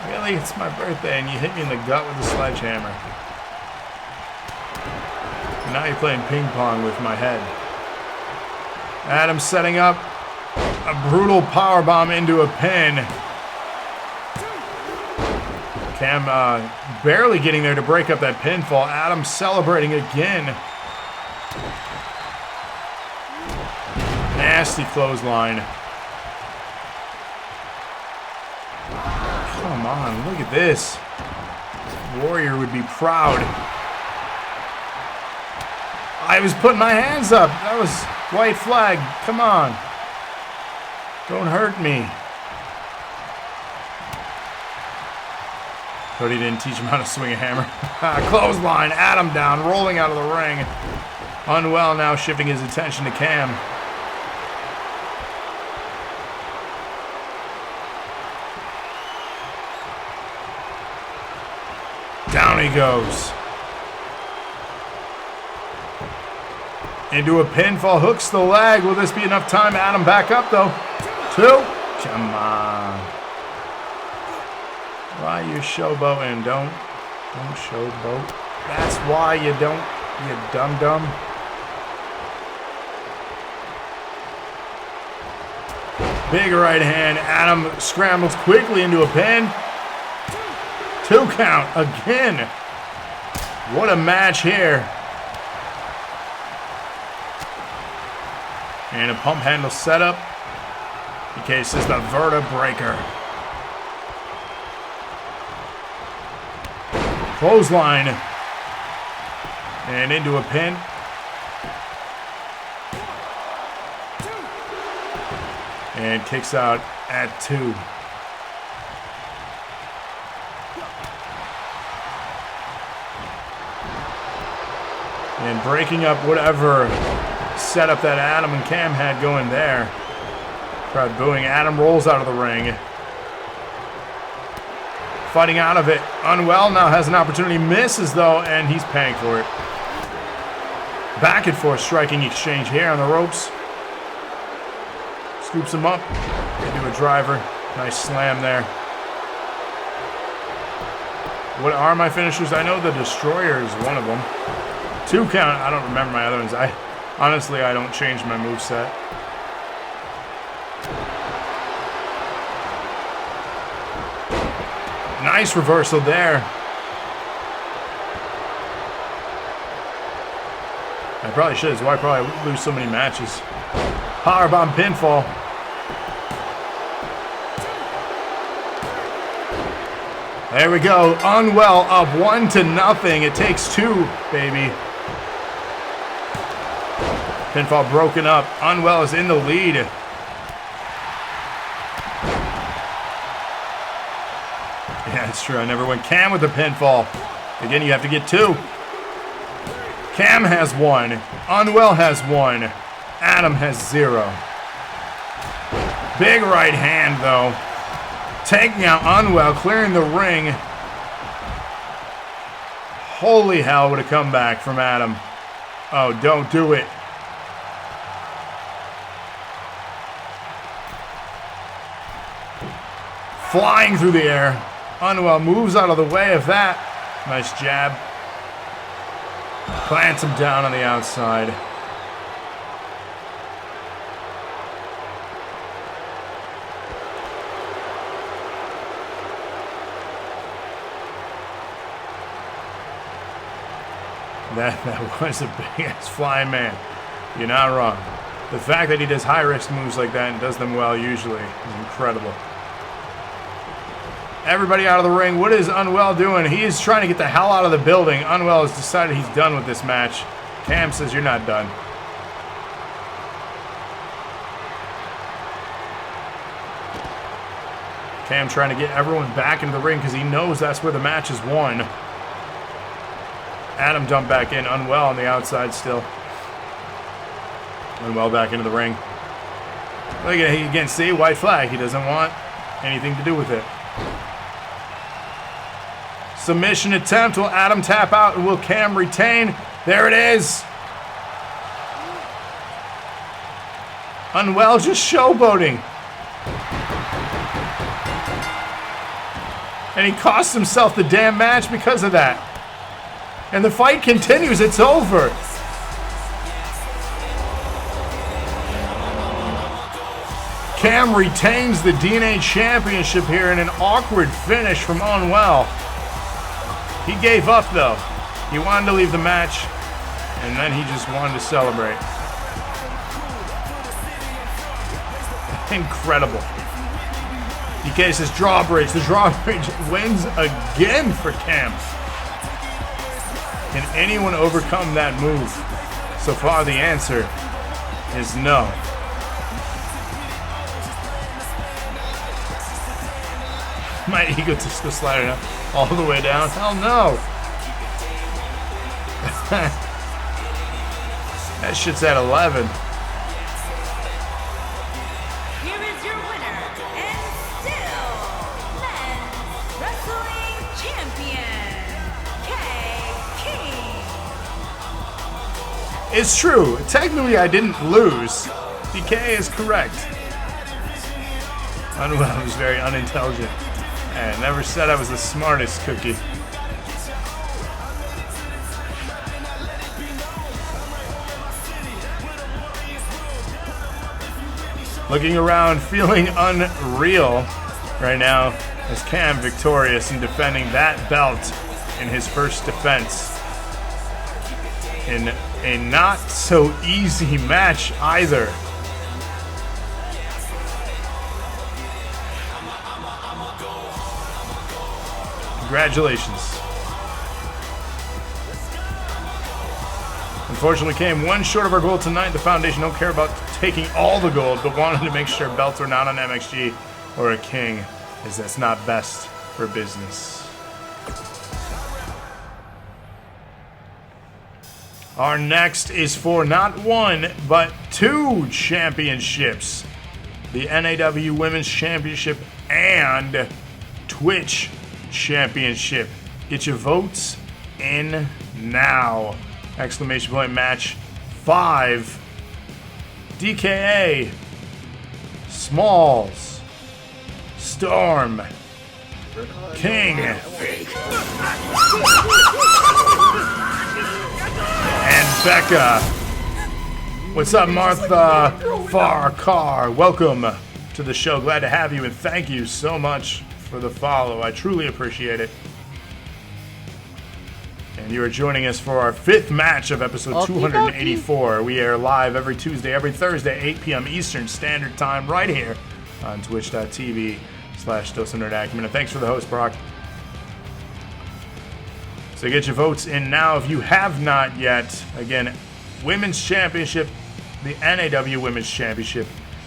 Really? It's my birthday and you hit me in the gut with a sledgehammer. And now you're playing ping pong with my head. Adam setting up a brutal powerbomb into a pin. Cam barely getting there to break up that pinfall. Adam celebrating again. Nasty clothesline. Come on, look at this. Warrior would be proud. I was putting my hands up. That was white flag. Come on. Don't hurt me. Cody didn't teach him how to swing a hammer. Clothesline, Adam down, rolling out of the ring. Unwell now shifting his attention to Cam. Down he goes. Into a pinfall, hooks the leg. Will this be enough time? Adam back up though. 2. Come on. Why you showboating? Don't showboat. That's why you don't, you dum-dum. Big right hand. Adam scrambles quickly into a pin. 2 count again. What a match here. And a pump handle setup. In case it's the vertebraker. Clothesline. And into a pin. And kicks out at 2. And breaking up whatever setup that Adam and Cam had going there. Crowd booing. Adam rolls out of the ring. Fighting out of it. Unwell now has an opportunity. Misses though, and he's paying for it. Back and forth striking exchange here on the ropes. Scoops him up into a driver. Nice slam there. What are my finishers? I know the Destroyer is one of them. 2 count. I don't remember my other ones. Honestly, I don't change my moveset. Nice reversal there. I probably should. That's why I probably lose so many matches. Powerbomb pinfall. There we go. Unwell up 1-0. It takes 2, baby. Pinfall broken up. Unwell is in the lead. Yeah, it's true. I never went Cam with the pinfall. Again, you have to get 2. Cam has 1. Unwell has 1. Adam has 0. Big right hand, though. Taking out Unwell, clearing the ring. Holy hell, what a comeback from Adam. Oh, don't do it. Flying through the air. Unwell moves out of the way of that. Nice jab. Plants him down on the outside. That was a big-ass flying man. You're not wrong. The fact that he does high-risk moves like that and does them well usually is incredible. Everybody out of the ring. What is Unwell doing? He is trying to get the hell out of the building. Unwell has decided he's done with this match. Cam says you're not done. Cam trying to get everyone back into the ring because he knows that's where the match is won. Adam jumped back in. Unwell on the outside still. Unwell back into the ring. Look at it again. See? White flag. He doesn't want anything to do with it. Submission attempt. Will Adam tap out and will Cam retain? There it is. Unwell just showboating. And he cost himself the damn match because of that. And the fight continues. It's over. Cam retains the DNA Championship here in an awkward finish from Unwell. He gave up, though. He wanted to leave the match, and then he just wanted to celebrate. Incredible. DK says drawbridge. The drawbridge wins again for Cam. Can anyone overcome that move? So far, the answer is no. My egotistical slider now. All the way down? Hell no. That shit's at 11. Here is your winner, and still men's wrestling champion, King. It's true. Technically, I didn't lose. DK is correct. Unwell was very unintelligent. I never said I was the smartest cookie. Looking around, feeling unreal right now as Cam victorious in defending that belt in his first defense. In a not so easy match either. Congratulations. Unfortunately, came one short of our goal tonight. The Foundation don't care about taking all the gold, but wanted to make sure belts are not on MXG or a King, as that's not best for business. Our next is for not one, but 2 championships. The NAW Women's Championship and Twitch Championship. Get your votes in now. Exclamation point match 5. DKA, Smalls, Storm, King, and Becca. What's up, Martha Farcar? Welcome to the show. Glad to have you, and thank you so much for the follow. I truly appreciate it. And you are joining us for our 5th match of episode 284. We are live every Tuesday, every Thursday, 8 p.m. Eastern Standard Time, right here on twitch.tv/DoseOfNerdAcumen. And thanks for the host, Brock. So get your votes in now if you have not yet. Again, Women's Championship, the NAW Women's Championship,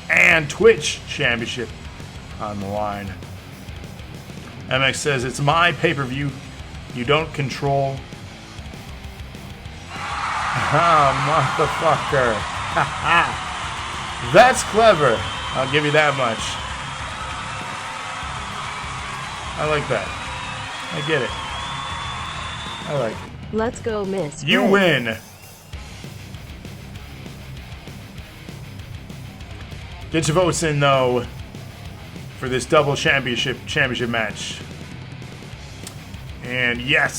and Twitch Championship on the line. MX says, it's my pay-per-view. You don't control. Motherfucker. That's clever. I'll give you that much. I like that. I get it. I like it. Let's go, Miss. You win. Get your votes in, though, for this double championship match. And yes,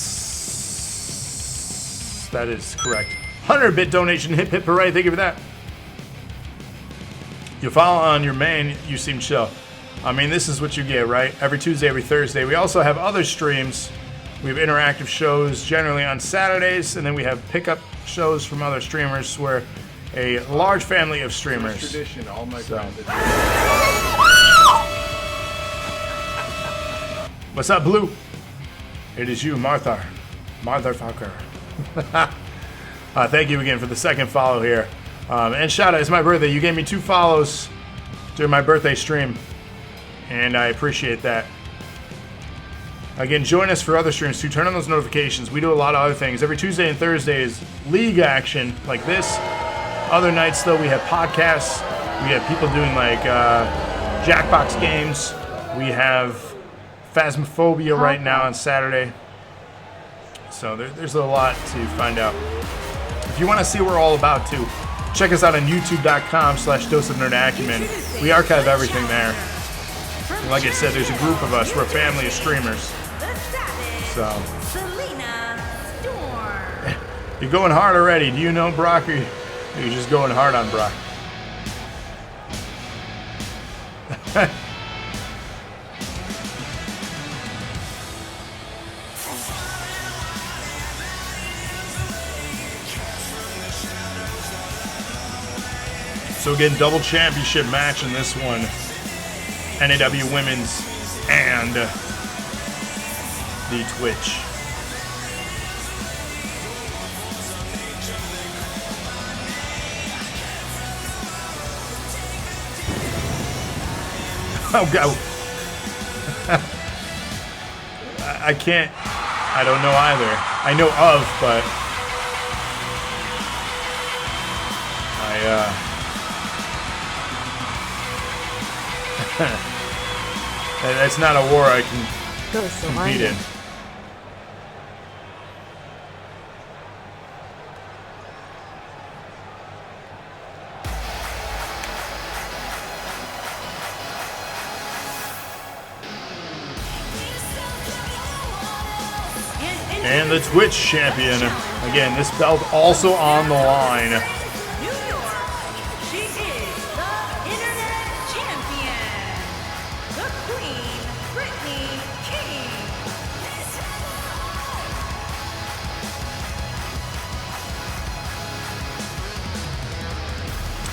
that is correct. 100-bit donation, hip hip hooray, thank you for that. You follow on your main, you seem chill. I mean, this is what you get, right? Every Tuesday, every Thursday. We also have other streams. We have interactive shows generally on Saturdays, and then we have pickup shows from other streamers. We're a large family of streamers. Tradition, all my friends. What's up, Blue? It is you, Martha Falker. Thank you again for the second follow here. And shout out, it's my birthday. You gave me 2 follows during my birthday stream, and I appreciate that. Again, join us for other streams too. Turn on those notifications. We do a lot of other things. Every Tuesday and Thursday is league action like this. Other nights, though, we have podcasts. We have people doing like Jackbox games. We have Phasmophobia right now on Saturday. So there's a lot to find out. If you want to see what we're all about too, check us out on youtube.com/DoseOfNerdAcumen. We archive everything there. And like I said, there's a group of us. We're a family of streamers. So you're going hard already. Do you know Brock, or you're just going hard on Brock? So again, double championship match in this one. NAW Women's and the Twitch. Oh, God. I can't. I don't know either. I know of, but that's not a war I can compete in. And the Twitch champion. Again, this belt also on the line. New York, she is the Internet Champion, the Queen, Brittany King.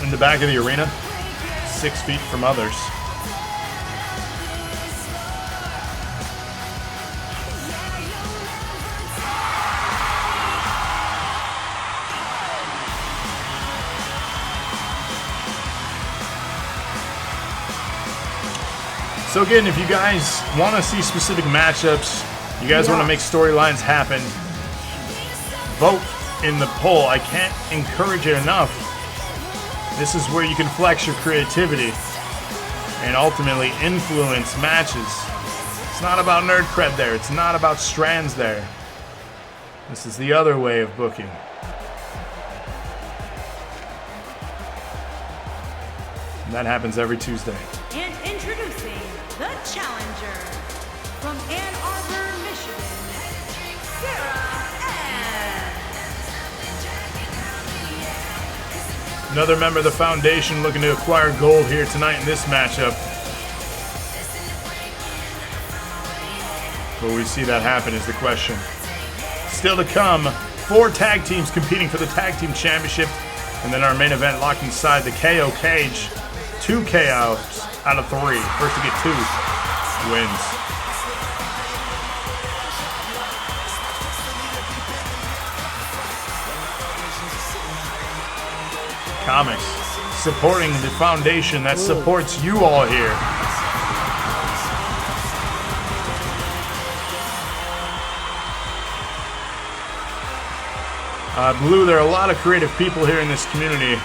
In the back of the arena, 6 feet from others. So again, if you guys want to see specific matchups, you guys want to make storylines happen, vote in the poll. I can't encourage it enough. This is where you can flex your creativity and ultimately influence matches. It's not about nerd cred there. It's not about strands there. This is the other way of booking. And that happens every Tuesday. And introducing the challenger from Ann Arbor, Michigan, Sarah Ann. Another member of the Foundation looking to acquire gold here tonight in this matchup. Will we see that happen is the question. Still to come, 4 tag teams competing for the tag team championship. And then our main event locked inside the KO cage. 2 KOs out of 3. First to get 2 wins. Comics supporting the foundation that supports you all here. Blue, there are a lot of creative people here in this community,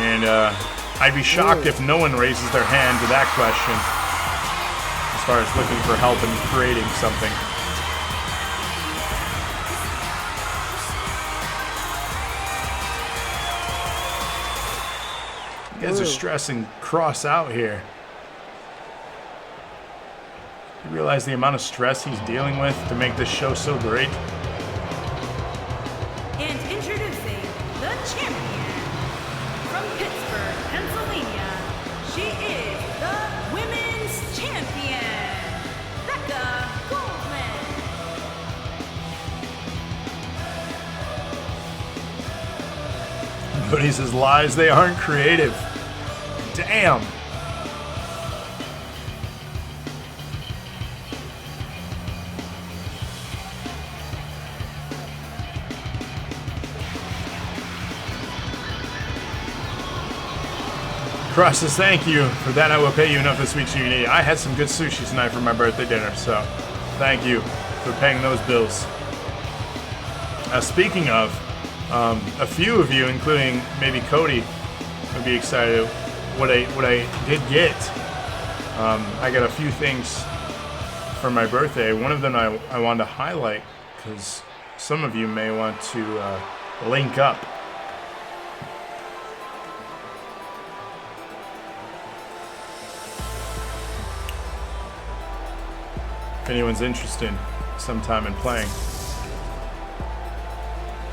and I'd be shocked if no one raises their hand to that question as far as looking for help in creating something. You guys are stressing Cross out here. You realize the amount of stress he's dealing with to make this show so great? And introducing the champion from Pittsburgh, Pennsylvania. She is the women's champion, Becca Goldman. But he says lies, they aren't creative. Damn. Cross says, thank you. For that, I will pay you enough this week so you need. I had some good sushi tonight for my birthday dinner, so thank you for paying those bills. Speaking of, a few of you, including maybe Cody, would be excited. What I did get, I got a few things for my birthday. One of them I wanted to highlight because some of you may want to link up. If anyone's interested sometime in playing.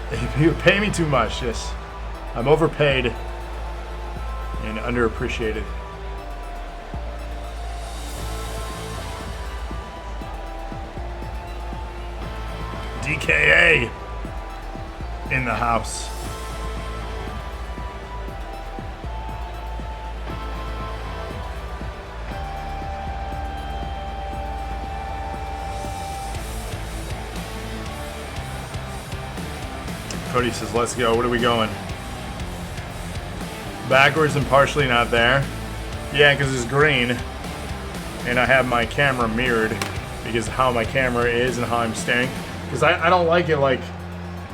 If you pay me too much, yes. I'm overpaid and underappreciated. DKA in the house. Cody says, let's go. What are we going? Backwards and partially not there. Yeah, because it's green. And I have my camera mirrored because of how my camera is and how I'm staring. Because I don't like it like...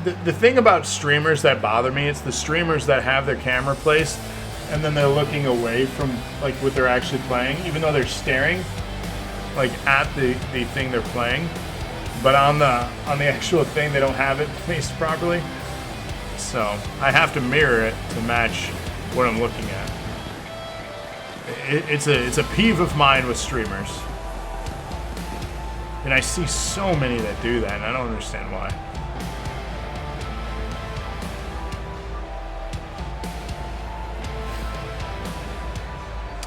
The thing about streamers that bother me, it's the streamers that have their camera placed and then they're looking away from like what they're actually playing, even though they're staring like at the thing they're playing. But on the actual thing, they don't have it placed properly. So I have to mirror it to match what I'm looking at. It's a peeve of mine with streamers. And I see so many that do that, and I don't understand why.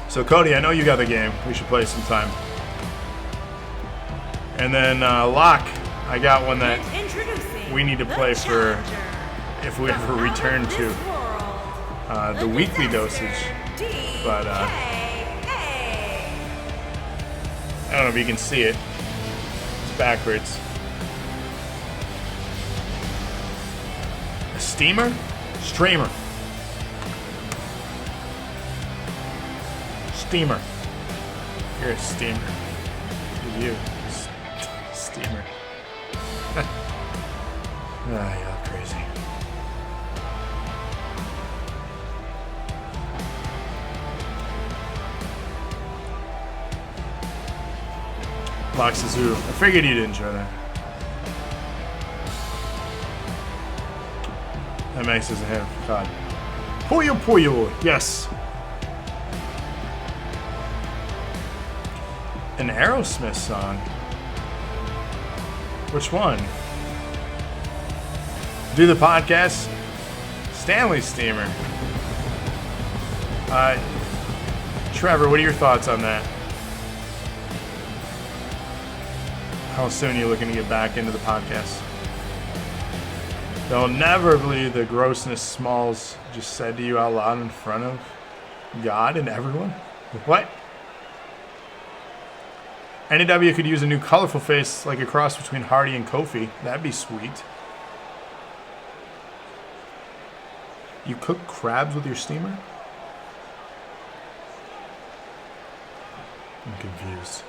So Cody, I know you got the game. We should play sometime. And then Locke, I got one that we need to play for if we ever return to the weekly dosage. But I don't know if you can see it. It's backwards. A steamer? Streamer. Steamer. You're a steamer. You. Steamer. Ah, y'all crazy. Loxazoo. I figured you'd enjoy that. That makes us a hand for God. Puyo Puyo, yes. An Aerosmith song. Which one? Do the podcast? Stanley Steamer. Trevor, what are your thoughts on that? How soon are you looking to get back into the podcast? They'll never believe the grossness Smalls just said to you out loud in front of God and everyone. What? NAW could use a new colorful face, like a cross between Hardy and Kofi. That'd be sweet. You cook crabs with your steamer? I'm confused.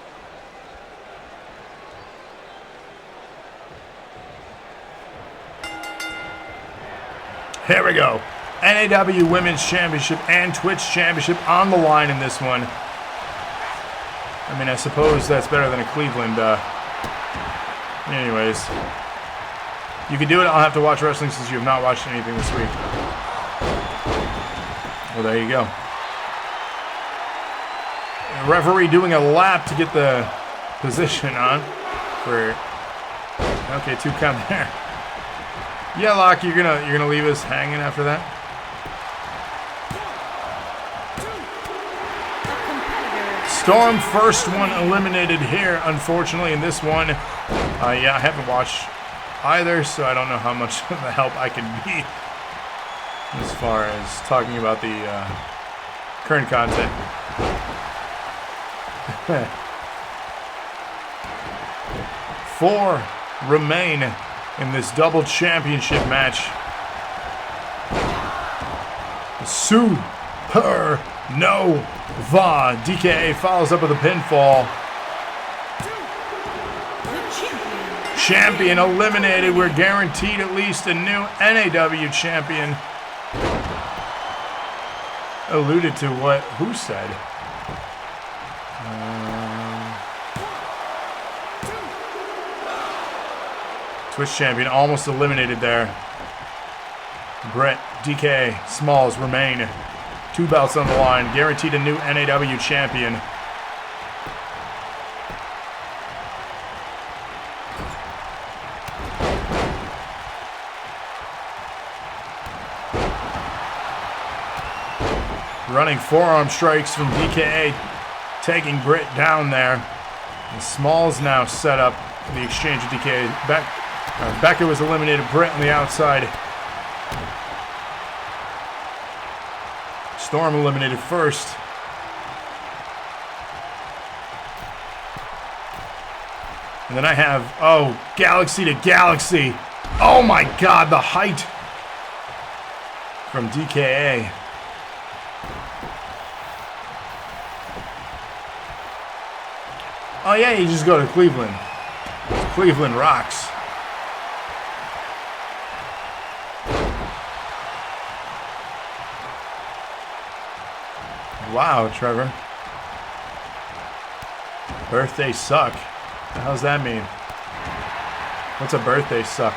Here we go. NAW Women's Championship and Twitch Championship on the line in this one. I mean, I suppose that's better than a Cleveland. Anyways. You can do it. I'll have to watch wrestling since you have not watched anything this week. Well, there you go. The referee doing a lap to get the position on for... Okay, 2 count there. Yeah, Locke, you're gonna leave us hanging after that? Storm, first one eliminated here, unfortunately, in this one. Yeah, I haven't watched either, so I don't know how much of a help I can be as far as talking about the current content. 4 remain in this double championship match. Super Nova. DKA follows up with a pinfall. Champion eliminated. We're guaranteed at least a new NAW champion. Alluded to what? Who said? Twitch champion almost eliminated there. Brett, DK, Smalls remain. 2 belts on the line. Guaranteed a new NAW champion. Running forearm strikes from DKA, taking Britt down there. And Smalls now set up the exchange of DKA. Becca was eliminated. Britt on the outside. Storm eliminated first. And then I have, Galaxy to Galaxy. Oh my God, the height from DKA. Oh yeah, you just go to Cleveland. Cleveland rocks. Wow, Trevor. Birthday suck. What the hell does that mean? What's a birthday suck?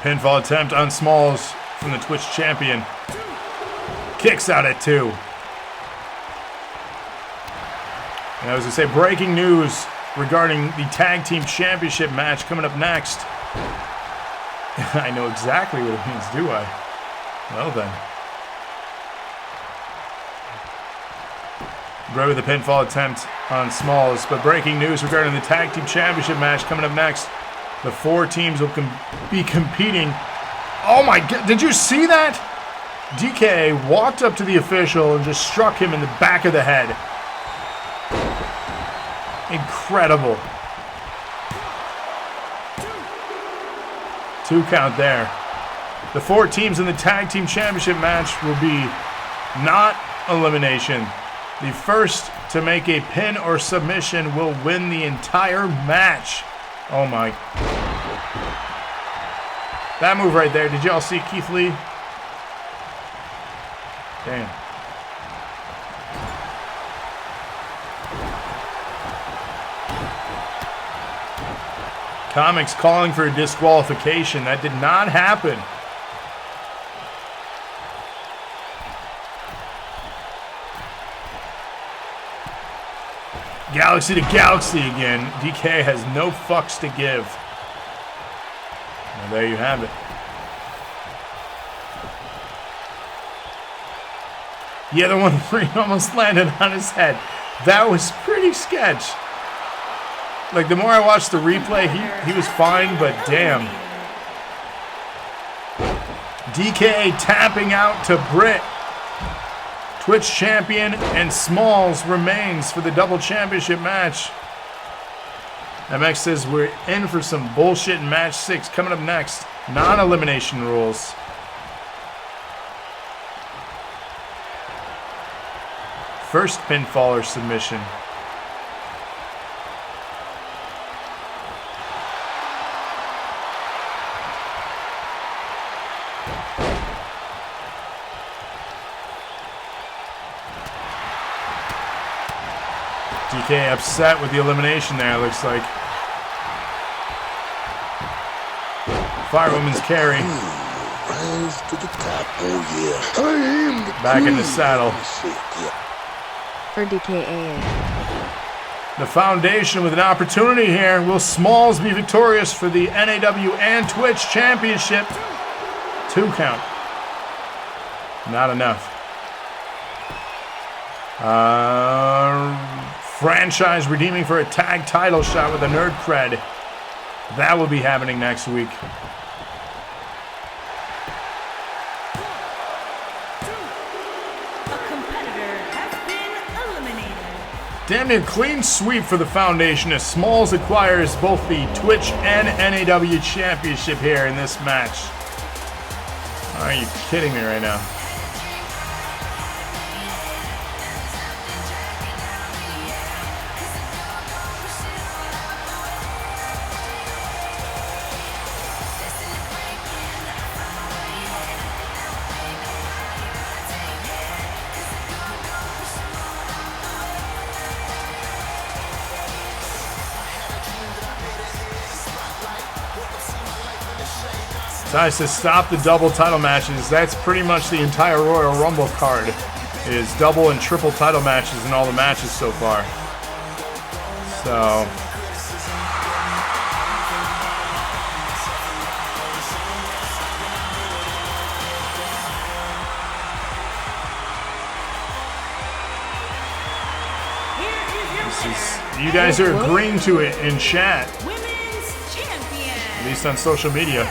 Pinfall attempt on Smalls from the Twitch champion. Kicks out at 2. And I was going to say, breaking news regarding the Tag Team Championship match coming up next. I know exactly what it means, do I? Well then. Right with the pinfall attempt on Smalls, but breaking news regarding the Tag Team Championship match coming up next. The 4 teams will be competing. Oh my God, did you see that? DK walked up to the official and just struck him in the back of the head. Incredible. 2 count there. The 4 teams in the Tag Team Championship match will be not elimination. The first to make a pin or submission will win the entire match. Oh my. That move right there. Did y'all see Keith Lee? Damn. Comics calling for a disqualification. That did not happen. Galaxy to galaxy again. DK has no fucks to give. Well, there you have it. The other one where he almost landed on his head. That was pretty sketch. Like, the more I watched the replay, he was fine, but damn. DK tapping out to Britt. Twitch champion and Smalls remains for the double championship match. MX says we're in for some bullshit in match 6. Coming up next, non-elimination rules. First pinfall or submission. DK upset with the elimination there, looks like. Firewoman's carry. Rise to the top, oh yeah. I am the Back in queen. the saddle. For DKA. The Foundation with an opportunity here. Will Smalls be victorious for the NAW and Twitch Championship? 2 count. Not enough. Franchise redeeming for a tag title shot with a nerd cred. That will be happening next week. A competitor has been eliminated. Damn near clean sweep for the Foundation as Smalls acquires both the Twitch and NAW Championship here in this match. Are you kidding me right now? Nice to stop the double title matches. That's pretty much the entire Royal Rumble card. Is double and triple title matches in all the matches so far. So you guys are agreeing to it in chat, Women's champion. at least on social media.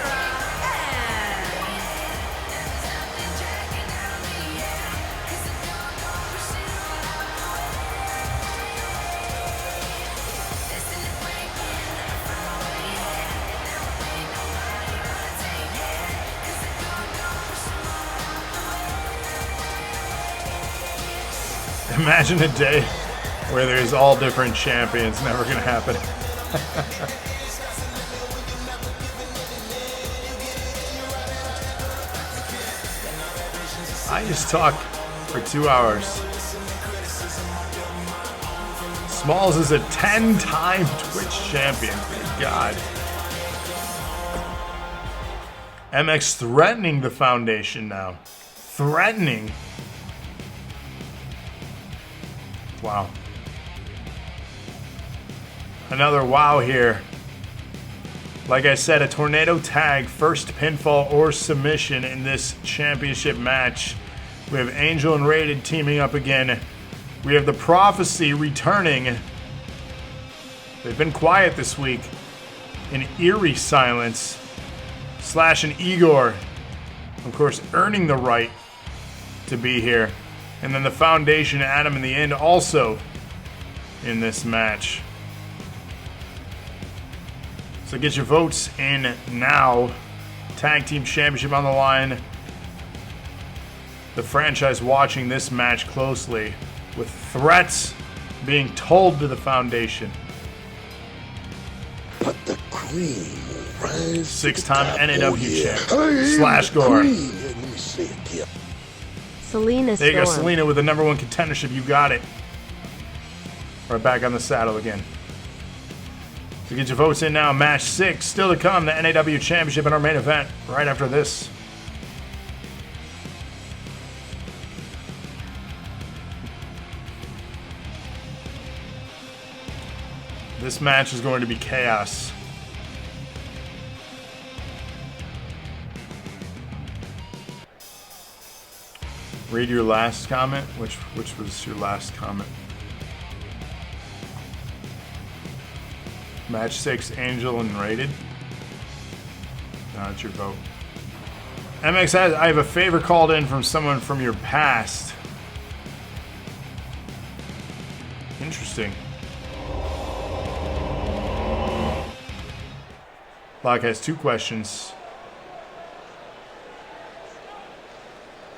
Imagine a day where there's all different champions. Never gonna happen. I just talk for 2 hours. Smalls is a 10-time Twitch champion. Good God. MX threatening the Foundation now. Threatening. Wow. Another wow here. Like I said, a tornado tag, first pinfall or submission in this championship match. We have Angel and Rated teaming up again. We have the Prophecy returning. They've been quiet this week. An eerie silence. Slash and Igor, of course, earning the right to be here. And then the Foundation, Adam in the end, also in this match. So get your votes in now. Tag Team Championship on the line. The franchise watching this match closely with threats being told to the Foundation. But the cream will rise. 6-time NAW champ. Slash Gore. Let me say it here. Selena There you go, Storm. Selena with the #1 contendership. You got it. Right back on the saddle again. So get your votes in now. Match 6 still to come. The NAW Championship in our main event right after this. This match is going to be chaos. Read your last comment. Which was your last comment? Match 6, Angel and Rated. No, it's your vote. MX has, I have a favor called in from someone from your past. Interesting. Locke has 2 questions.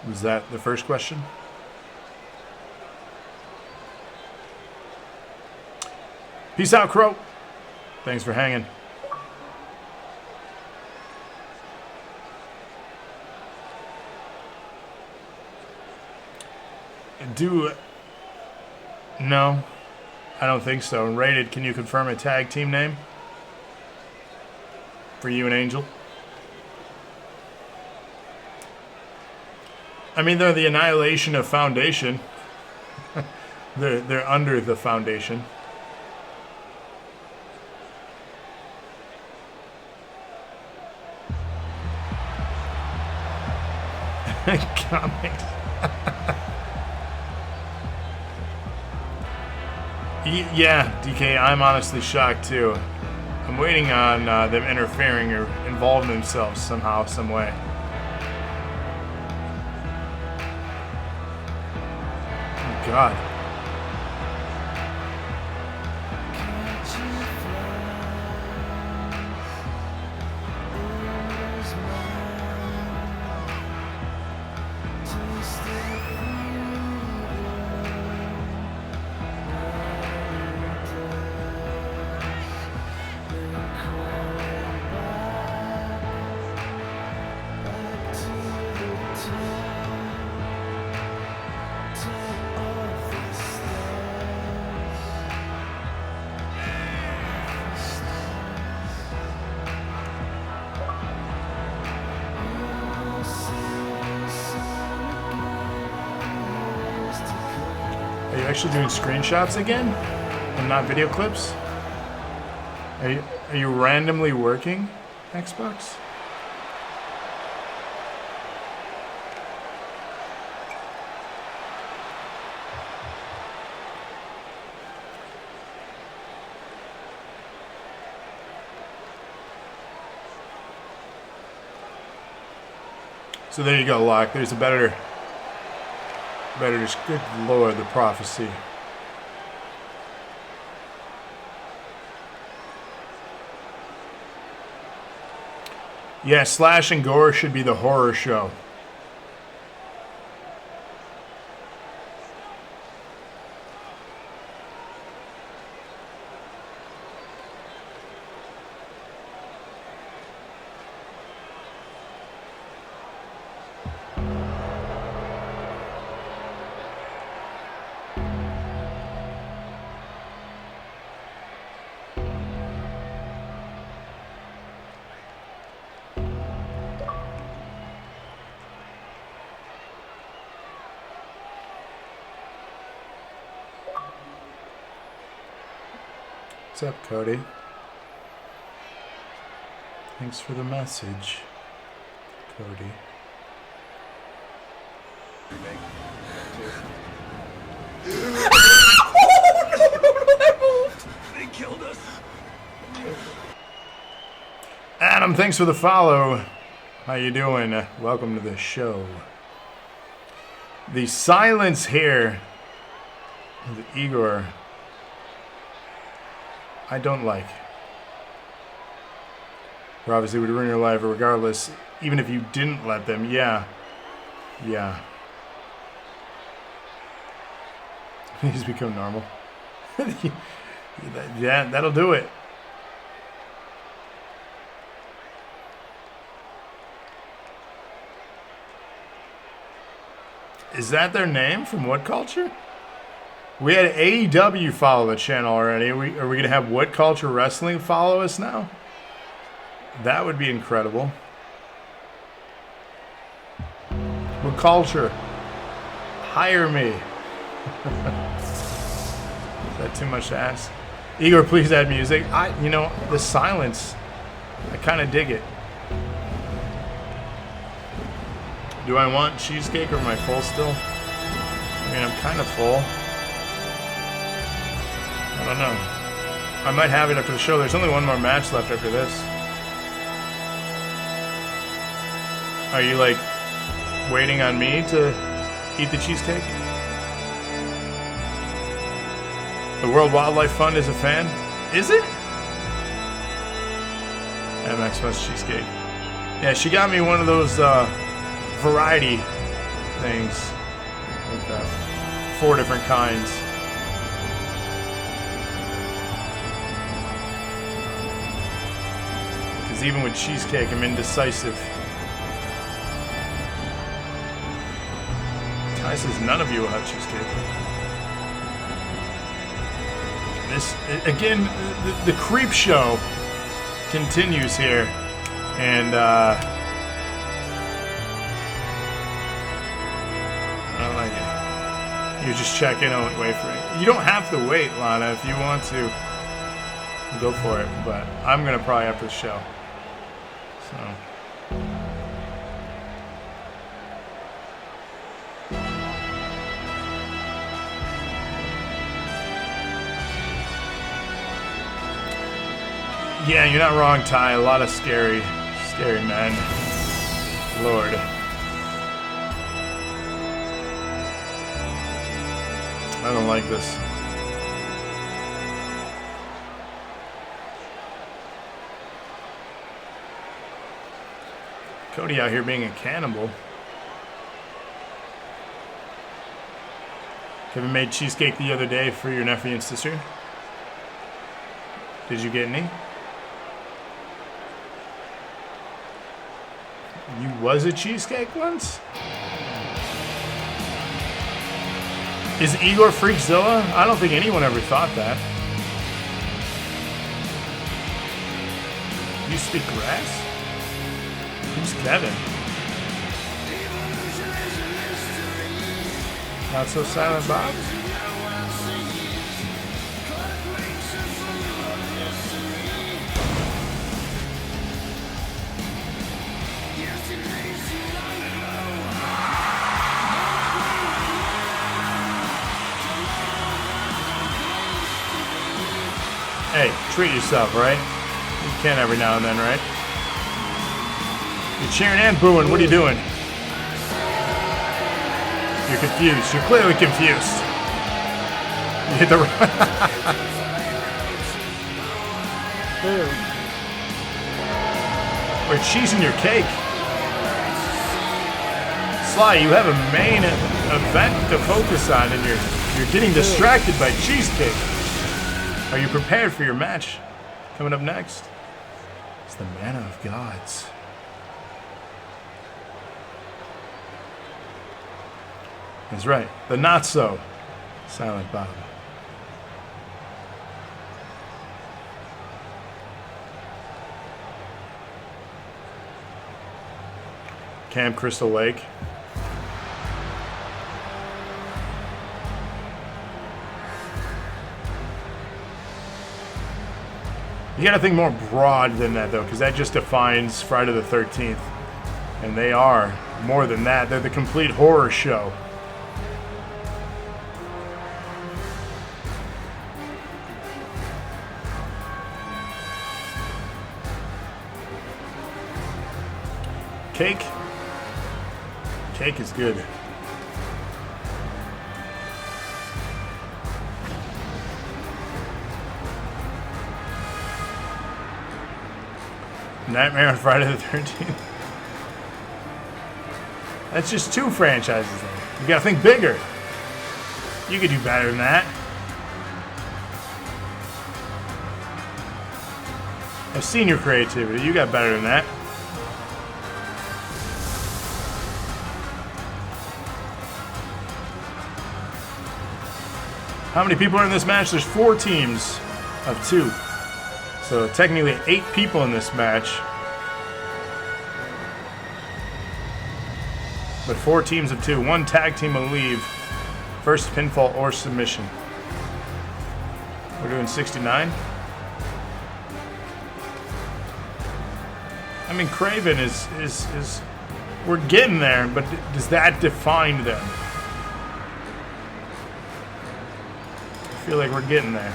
Was that the first question? Peace out, Crow. Thanks for hanging. No, I don't think so. Rated, can you confirm a tag team name for you and Angel? I mean, they're the Annihilation of Foundation. they're under the Foundation. Comics. Yeah, DK, I'm honestly shocked too. I'm waiting on them interfering or involving themselves somehow, some way. Oh, God. Are you actually doing screenshots again and not video clips? Are you randomly working, Xbox? So there you go, Locke. There's a better just good Lord, the prophecy. Yeah, Slash and Gore should be the horror show. What's up, Cody? Thanks for the message, Cody. They killed us. Adam, thanks for the follow. How you doing? Welcome to the show. The silence here of Igor, I don't like. Or obviously would ruin your life regardless, even if you didn't let them. Yeah. Please become normal. Yeah, that'll do it. Is that their name from What Culture? We had AEW follow the channel already. Are we going to have What Culture Wrestling follow us now? That would be incredible. What Culture? Hire me. Is that too much to ask? Igor, please add music. You know, the silence, I kind of dig it. Do I want cheesecake or am I full still? I mean, I'm kind of full. I don't know. I might have it after the show. There's only one more match left after this. Are you, like, waiting on me to eat the cheesecake? The World Wildlife Fund is a fan? Is it? MX West cheesecake. Yeah, she got me one of those variety things with 4 different kinds. Because even with cheesecake, I'm indecisive. Ty says none of you will have cheesecake. This, again, the creep show continues here. And, I don't like it. You just check in and wait for it. You don't have to wait, Lana, if you want to. Go for it. But I'm going to probably after the show. So... Yeah, you're not wrong, Ty. A lot of scary men. Lord. I don't like this. Cody out here being a cannibal. Kevin made cheesecake the other day for your nephew and sister. Did you get any? You was a cheesecake once? Is Igor Freakzilla? I don't think anyone ever thought that. You speak grass? Who's Kevin? Not so silent, Bob? Hey, treat yourself, right? You can every now and then, right? You're cheering and booing. What are you doing? You're confused. You're clearly confused. You hit the... Boo. We're cheesing your cake. Sly, you have a main event to focus on, and you're getting distracted by cheesecake. Are you prepared for your match? Coming up next, it's the Manna of Gods. That's right, the not so silent Bob. Camp Crystal Lake. You gotta think more broad than that, though, because that just defines Friday the 13th. And they are more than that. They're the complete horror show. Cake. Cake is good. Nightmare on Friday the 13th. That's just 2 franchises, though. You gotta think bigger. You could do better than that. I've seen your creativity. You got better than that. How many people are in this match? There's 4 teams of 2. So technically 8 people in this match. But 4 teams of 2. 1 tag team will leave. First pinfall or submission. We're doing 69. I mean, Craven is we're getting there, but does that define them? I feel like we're getting there.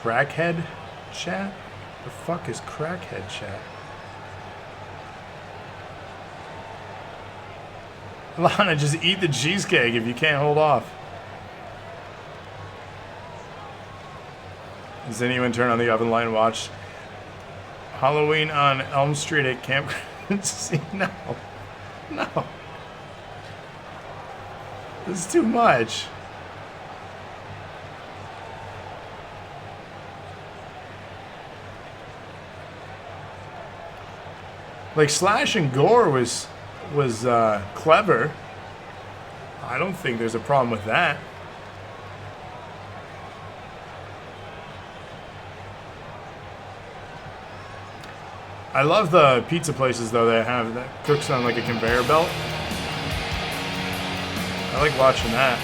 Crackhead chat? The fuck is crackhead chat? Lana, just eat the cheesecake if you can't hold off. Does anyone turn on the oven light and watch Halloween on Elm Street at Camp? See, no. No. This is too much. Like, Slash and Gore was clever. I don't think there's a problem with that. I love the pizza places, though, that have that cooks on like a conveyor belt. I like watching that.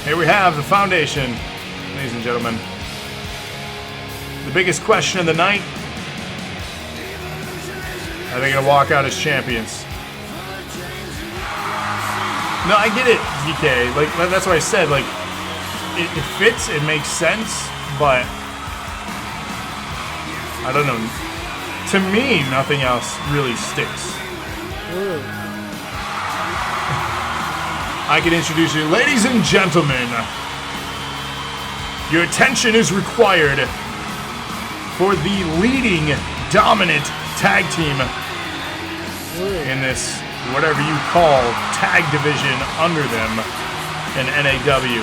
Here we have the foundation, ladies and gentlemen. The biggest question of the night. Are they going to walk out as champions? No, I get it, DK. Like, that's what I said. Like, it fits, it makes sense, but I don't know. To me, nothing else really sticks. I can introduce you, ladies and gentlemen. Your attention is required for the leading dominant tag team in this, whatever you call, tag division under them in NAW.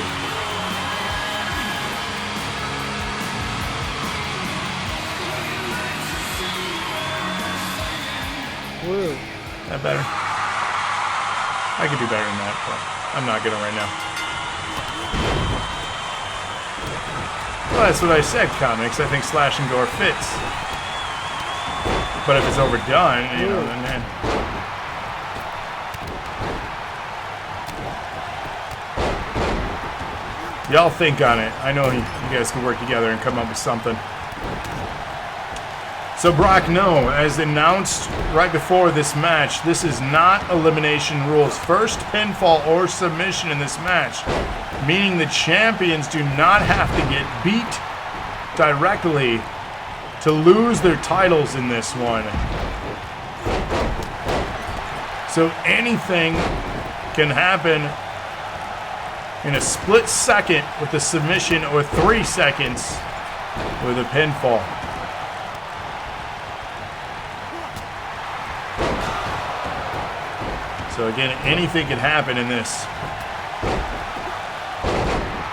That better? I could do better than that, but I'm not gonna right now. Well, that's what I said, comics. I think Slash and Gore fits. But if it's overdone, you know, then... Y'all think on it. I know you guys can work together and come up with something. So Brock, no, as announced right before this match, this is not elimination rules. First pinfall or submission in this match, meaning the champions do not have to get beat directly to lose their titles in this one. So anything can happen in a split second with a submission or 3 seconds with a pinfall. So again, anything can happen in this.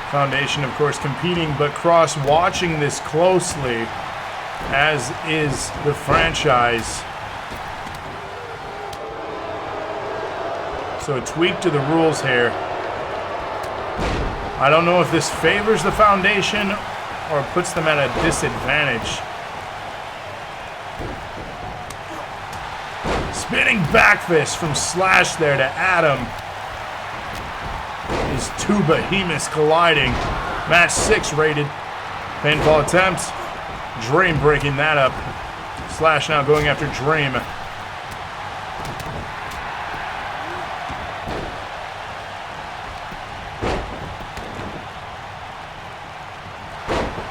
Foundation, of course, competing, but Cross watching this closely, as is the franchise. So a tweak to the rules here. I don't know if this favors the Foundation or puts them at a disadvantage. Spinning back fist from Slash there to Adam. These two behemoths colliding. Match 6 rated. Pinfall attempt. Dream breaking that up. Slash now going after Dream.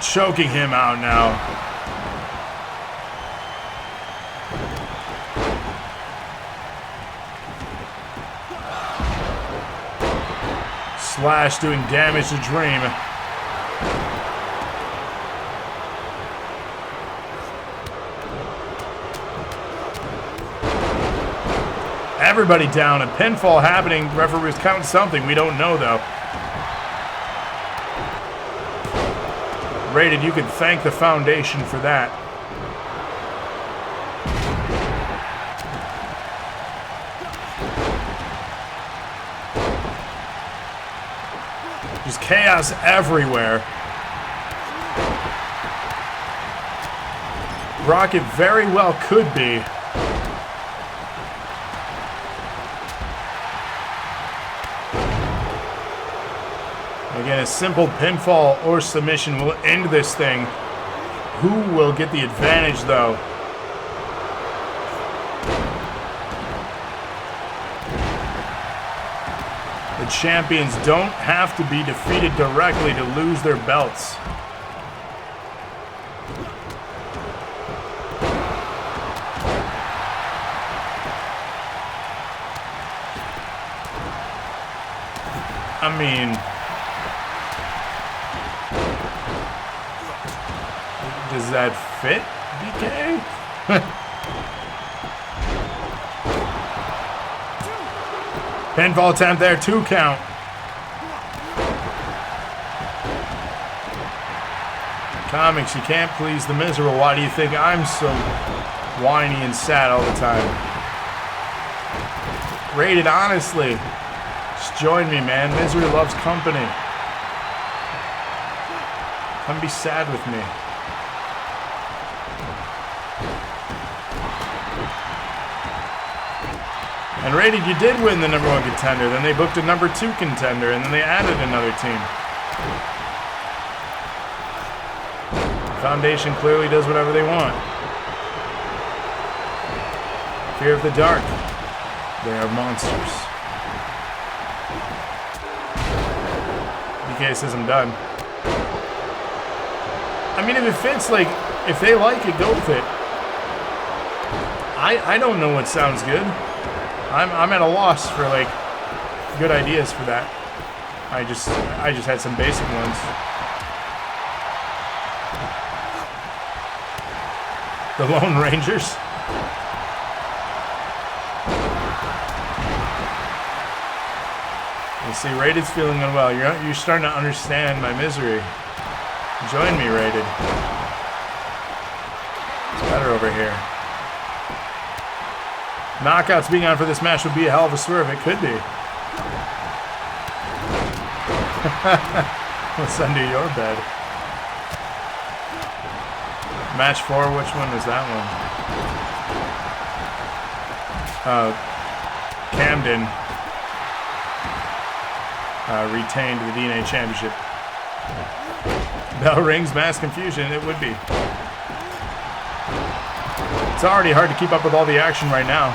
Choking him out now. Slash doing damage to Dream. Everybody down. A pinfall happening. Referee was counting something. We don't know, though. Rated, you can thank the Foundation for that. Just chaos everywhere. Rocket very well could be. Again, a simple pinfall or submission will end this thing. Who will get the advantage, though? The champions don't have to be defeated directly to lose their belts. I mean, does that fit, BK? Pinfall attempt there, 2 count. Comics, you can't please the miserable. Why do you think I'm so whiny and sad all the time? Rated, honestly. Just join me, man. Misery loves company. Come be sad with me. And Rated, you did win the #1 contender. Then they booked a #2 contender, and then they added another team. The Foundation clearly does whatever they want. Fear of the dark. They are monsters. BK says I'm done. I mean, if it fits, like, if they like it, go with it. I don't know what sounds good. I'm at a loss for, like, good ideas for that. I just had some basic ones. The Lone Rangers. You see, Rated's feeling unwell. You're starting to understand my misery. Join me, Rated. It's better over here. Knockouts being on for this match would be a hell of a swerve. It could be. What's under your bed? Match 4, which one was that one? Camden retained the DNA Championship. Bell rings, mass confusion. It would be. It's already hard to keep up with all the action right now.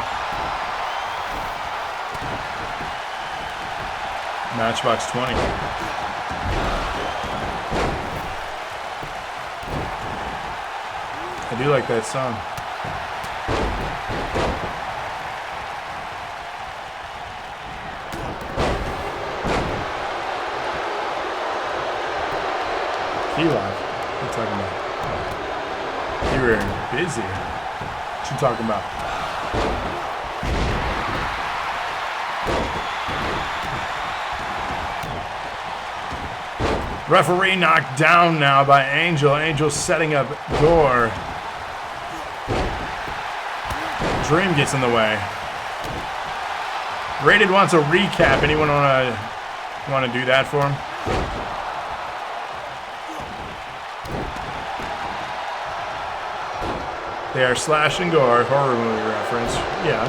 Matchbox 20. I do like that song. Key Live. What are you talking about? You were busy. What you talking about? Referee knocked down now by Angel. Angel setting up Gore. Dream gets in the way. Rated wants a recap. Anyone want to do that for him? They are Slash and Gore, horror movie reference. Yeah.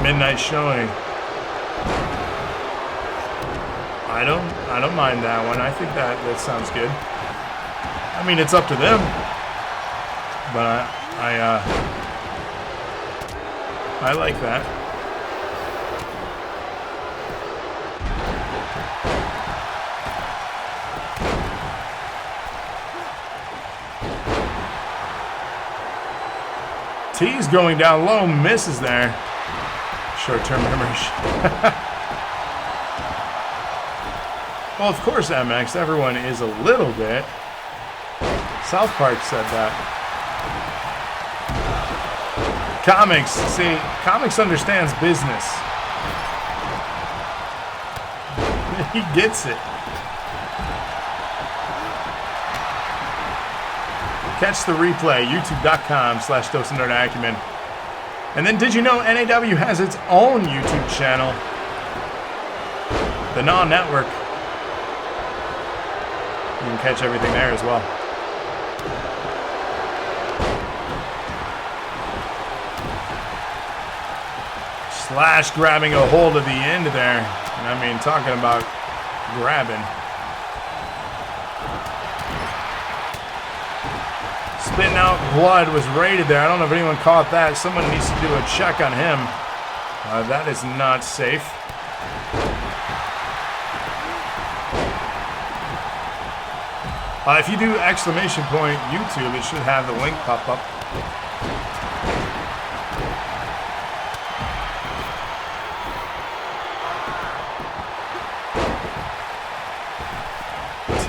Midnight showing. I don't mind that one. I think that sounds good. I mean, it's up to them. But I like that. T's going down low, misses there. Short-term memories. Well, of course, MX. Everyone is a little bit. South Park said that. Comics. See, Comics understands business. He gets it. Catch the replay, youtube.com/DoseOfNerdAcumen. And then did you know NAW has its own YouTube channel? The NAW Network. You can catch everything there as well. Slash grabbing a hold of the end there. And I mean, talking about grabbing. Spitting out blood was rated there. I don't know if anyone caught that. Someone needs to do a check on him. That is not safe. If you do exclamation point YouTube, it should have the link pop up.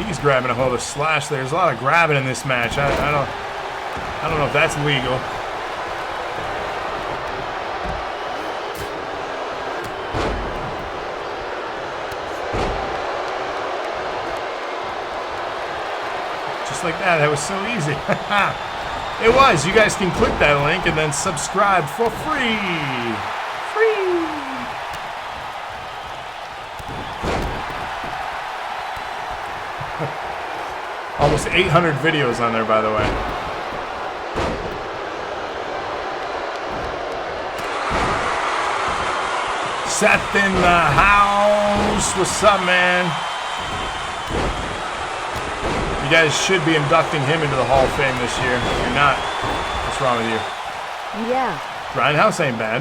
He's grabbing a hold of Slash. There's a lot of grabbing in this match. I don't know if that's legal. Just like that. That was so easy. It was. You guys can click that link and then subscribe for free. Almost 800 videos on there, by the way. Seth in the house. What's up, man? You guys should be inducting him into the Hall of Fame this year. If you're not, what's wrong with you? Yeah. Grindhouse ain't bad.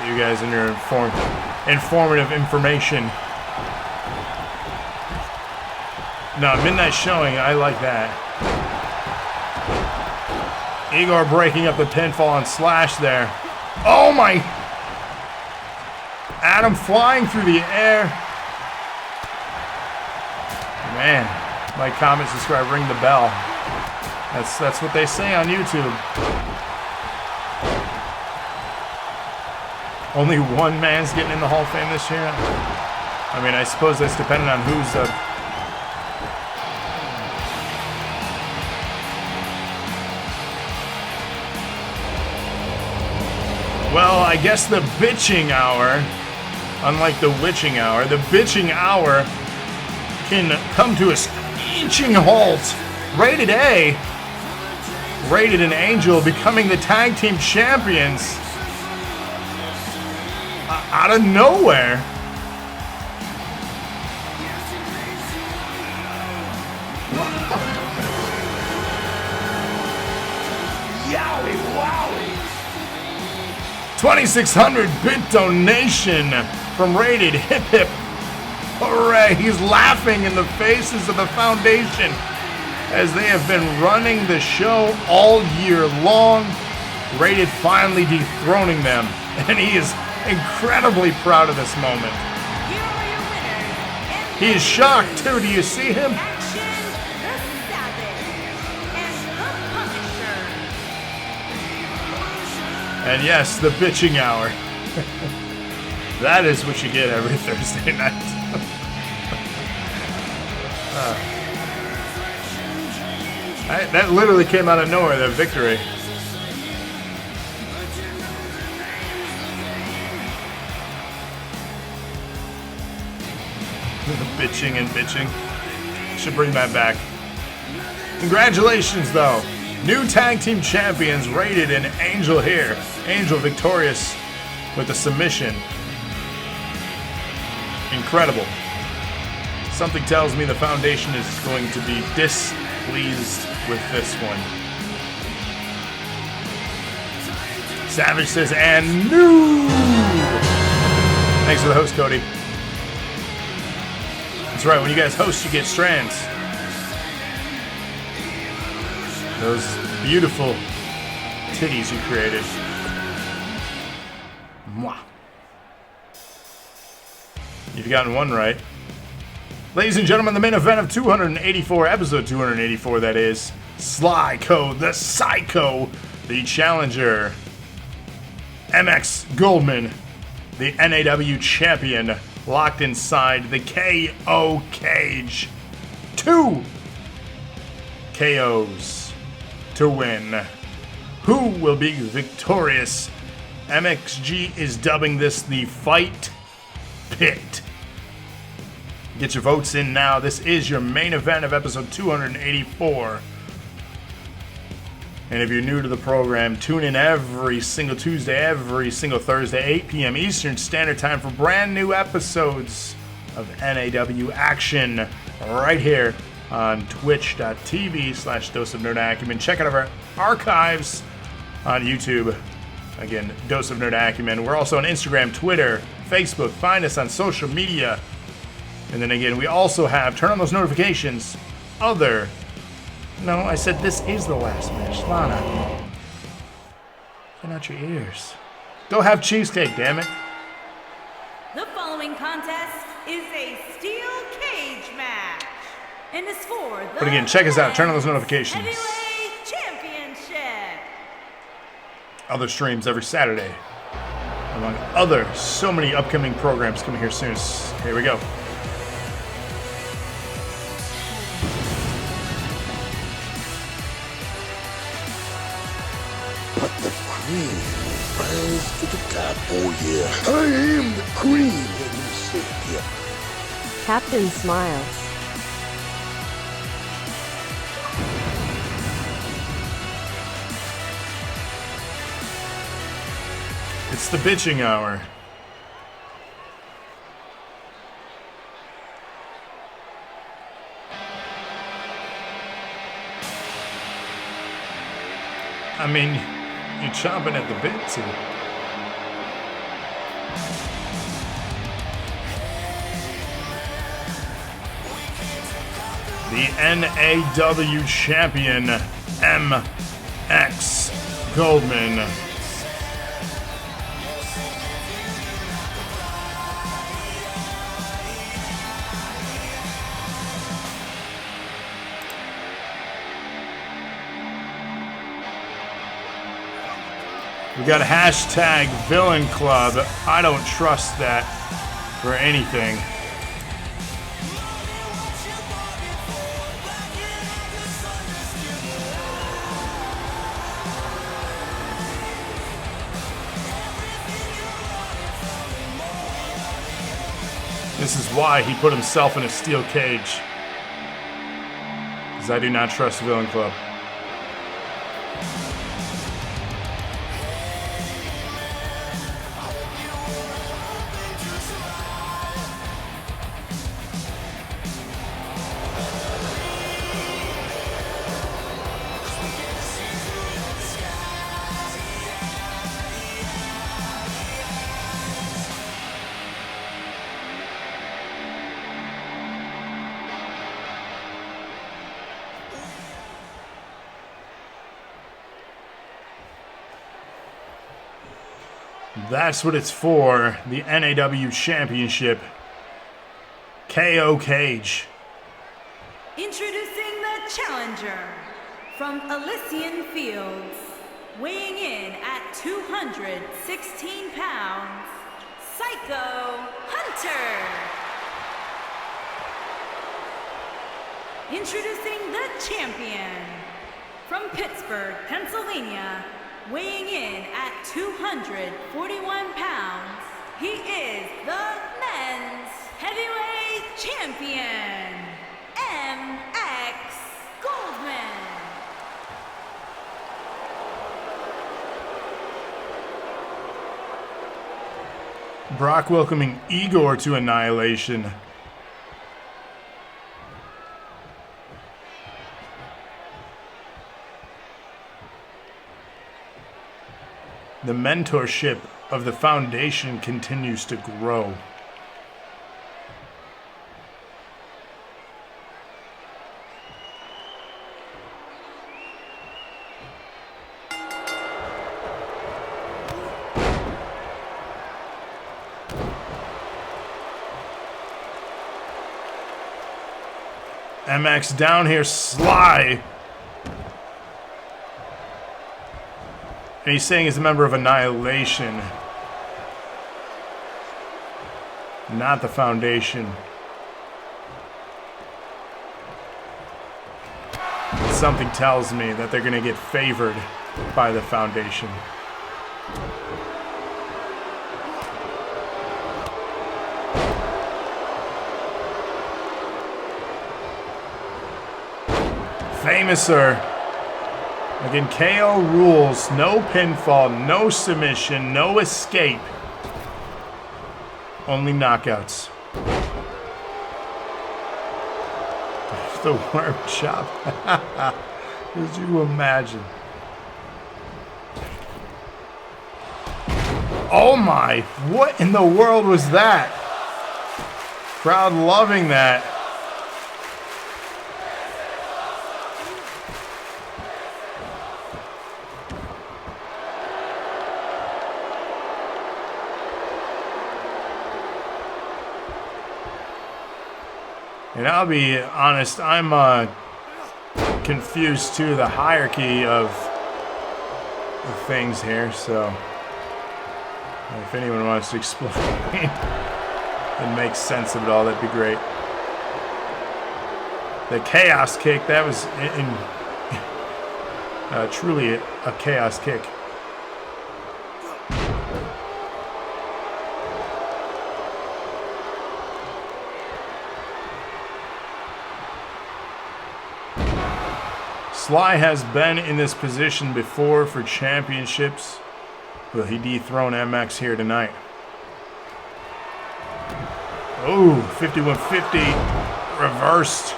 You guys and your informative information. No, midnight showing, I like that. Igor breaking up the pinfall on Slash there. Oh my! Adam flying through the air. Man, like, comment, subscribe, ring the bell. That's what they say on YouTube. Only one man's getting in the Hall of Fame this year? I mean, I suppose that's dependent on who's... Well, I guess the bitching hour, unlike the witching hour, the bitching hour can come to a screeching halt. Rated A, Rated and Angel becoming the tag team champions. Out of nowhere. Yowie wowie. 2,600 bit donation from Rated. Hip hip. Hooray. He's laughing in the faces of the foundation as they have been running the show all year long. Rated finally dethroning them. And he is incredibly proud of this moment. He is shocked too. Do you see him? And yes, the bitching hour. That is what you get every Thursday night. That literally came out of nowhere, that victory. Bitching and bitching. Should bring that back. Congratulations, though. New tag team champions, Rated and Angel here. Angel victorious with a submission. Incredible. Something tells me the foundation is going to be displeased with this one. Savage says, and new. Thanks for the host, Cody. That's right, when you guys host, you get strands. Those beautiful titties you created. Mwah. You've gotten one right. Ladies and gentlemen, the main event of 284, episode 284, that is, Sly Code, the Psycho, the challenger. MX Goldman, the NAW champion, locked inside the KO cage. 2 KOs to win. Who will be victorious? MXG is dubbing this the Fight Pit. Get your votes in now. This is your main event of episode 284. And if you're new to the program, tune in every single Tuesday, every single Thursday, 8 p.m. Eastern Standard Time for brand new episodes of NAW action right here on twitch.tv/Dose of Nerd Acumen. Check out our archives on YouTube. Again, Dose of Nerd Acumen. We're also on Instagram, Twitter, Facebook. Find us on social media. And then again, we also have, turn on those notifications, other... No, I said this is the last match. Lana, get out your ears. Go have cheesecake, damn it. The following contest is a steel cage match. And is for the But again, check us out. Turn on those notifications. Heavyweight Championship. Other streams every Saturday. Among other, so many upcoming programs coming here soon. Here we go. But the cream rise to the top. Oh yeah, I am the cream. Let me sit here. Captain smiles. It's the bitching hour. I mean, you're chomping at the bit to. The NAW champion, MX Goldman. We got a hashtag Villain Club. I don't trust that for anything. This is why he put himself in a steel cage. Because I do not trust Villain Club. That's what it's for, the NAW Championship. KO Cage. Introducing the challenger from Elysian Fields, weighing in at 216 pounds, Psycho Hunter. Introducing the champion from Pittsburgh, Pennsylvania, weighing in at 241 pounds, he is the men's heavyweight champion, MX Goldman. Brock welcoming Igor to Annihilation. The mentorship of the Foundation continues to grow. MX down here, Sly. And he's saying he's a member of Annihilation, not the Foundation. Something tells me that they're going to get favored by the Foundation. Famouser. Again, KO rules. No pinfall, no submission, no escape. Only knockouts. The worm chop. Could you imagine? Oh my, what in the world was that? Crowd loving that. And I'll be honest, I'm confused to the hierarchy of things here, so if anyone wants to explain and make sense of it all, that'd be great. The chaos kick, that was truly a chaos kick. Sly has been in this position before for championships. Will he dethrone MX here tonight? Oh, 5150 reversed.